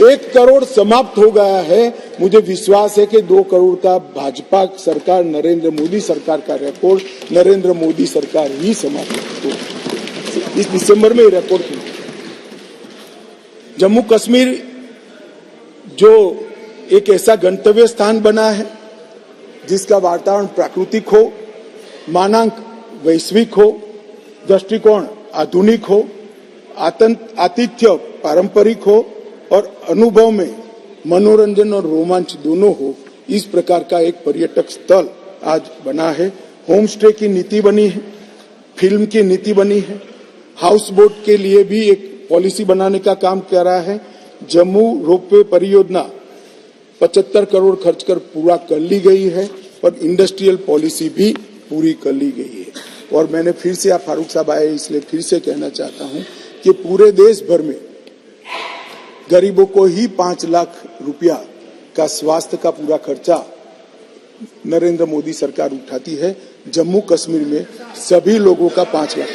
1 करोड़ समाप्त हो गया है। मुझे विश्वास है कि 2 करोड़ का भाजपा सरकार, नरेंद्र मोदी सरकार का रिकॉर्ड नरेंद्र मोदी सरकार ही समाप्त हो इस दिसंबर में रिकॉर्ड किया। जम्मू कश्मीर जो एक ऐसा गंतव्य स्थान बना है जिसका वातावरण प्राकृतिक हो, मानांक वैश्विक हो, दृष्टिकोण आधुनिक हो, आतिथ्य पारंपरिक हो और अनुभव में मनोरंजन और रोमांच दोनों हो, इस प्रकार का एक पर्यटक स्थल आज बना है। होम स्टे की नीति बनी है, फिल्म की नीति बनी है, हाउस बोट के लिए भी एक पॉलिसी बनाने का काम कर रहा है। जम्मू रोपवे परियोजना 75 करोड़ खर्च कर पूरा कर ली गई है और इंडस्ट्रियल पॉलिसी भी पूरी कर ली गई है। और मैंने फिर से, आप फारूक साहब आए इसलिए फिर से कहना चाहता हूं कि पूरे देश भर में गरीबों को ही 5 लाख रुपया का स्वास्थ्य का पूरा खर्चा नरेंद्र मोदी सरकार उठाती है। जम्मू कश्मीर में सभी लोगों का 5 लाख।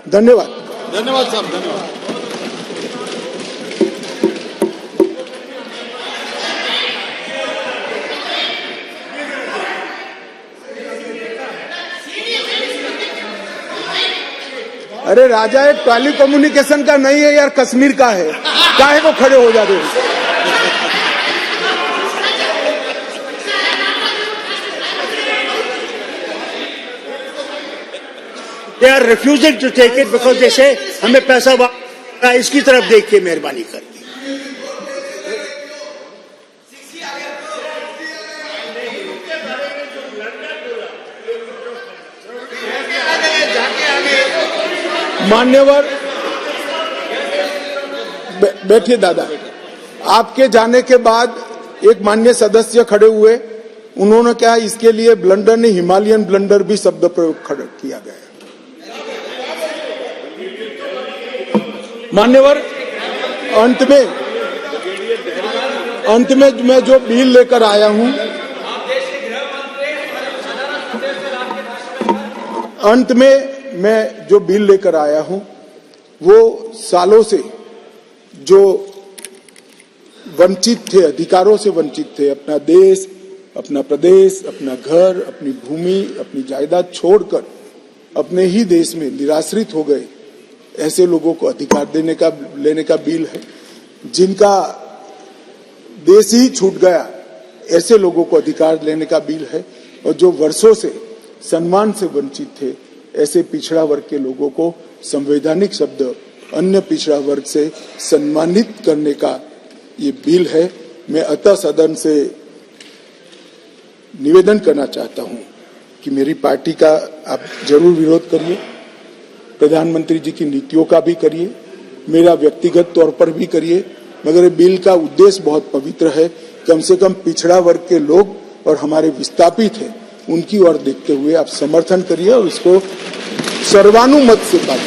धन्यवाद। धन्यवाद साहब, धन्यवाद। अरे राजा एक टेली कम्युनिकेशन का नहीं है यार, कश्मीर का है, काहे को खड़े हो जाते हो? They are refusing to take it because they say हमें पैसा इसकी तरफ देख के मेहरबानी कर दी। मान्यवर बैठिए दादा, आपके जाने के बाद एक मान्य सदस्य खड़े हुए, उन्होंने कहा इसके लिए ब्लंडर नहीं हिमालयन ब्लंडर भी शब्द प्रयोग किया गया। मान्यवर अंत में मैं जो बिल लेकर आया हूं, अंत में मैं जो बिल लेकर आया हूं वो सालों से जो वंचित थे, अधिकारों से वंचित थे, अपना देश, अपना प्रदेश, अपना घर, अपनी भूमि, अपनी जायदाद छोड़कर अपने ही देश में निराश्रित हो गए, ऐसे लोगों को अधिकार लेने का बिल है। जिनका देश ही छूट गया, ऐसे लोगों को अधिकार लेने का बिल है। और जो वर्षों से सम्मान से वंचित थे, ऐसे पिछड़ा वर्ग के लोगों को संवैधानिक शब्द अन्य पिछड़ा वर्ग से सम्मानित करने का ये बिल है। मैं अतः सदन से निवेदन करना चाहता हूं कि मेरी पार्टी का आप जरूर विरोध करिए, प्रधानमंत्री जी की नीतियों का भी करिए, मेरा व्यक्तिगत तौर पर भी करिए, मगर ये बिल का उद्देश्य बहुत पवित्र है। कम से कम पिछड़ा वर्ग के लोग और हमारे विस्थापित हैं, उनकी ओर देखते हुए आप समर्थन करिए और इसको सर्वानुमत से पास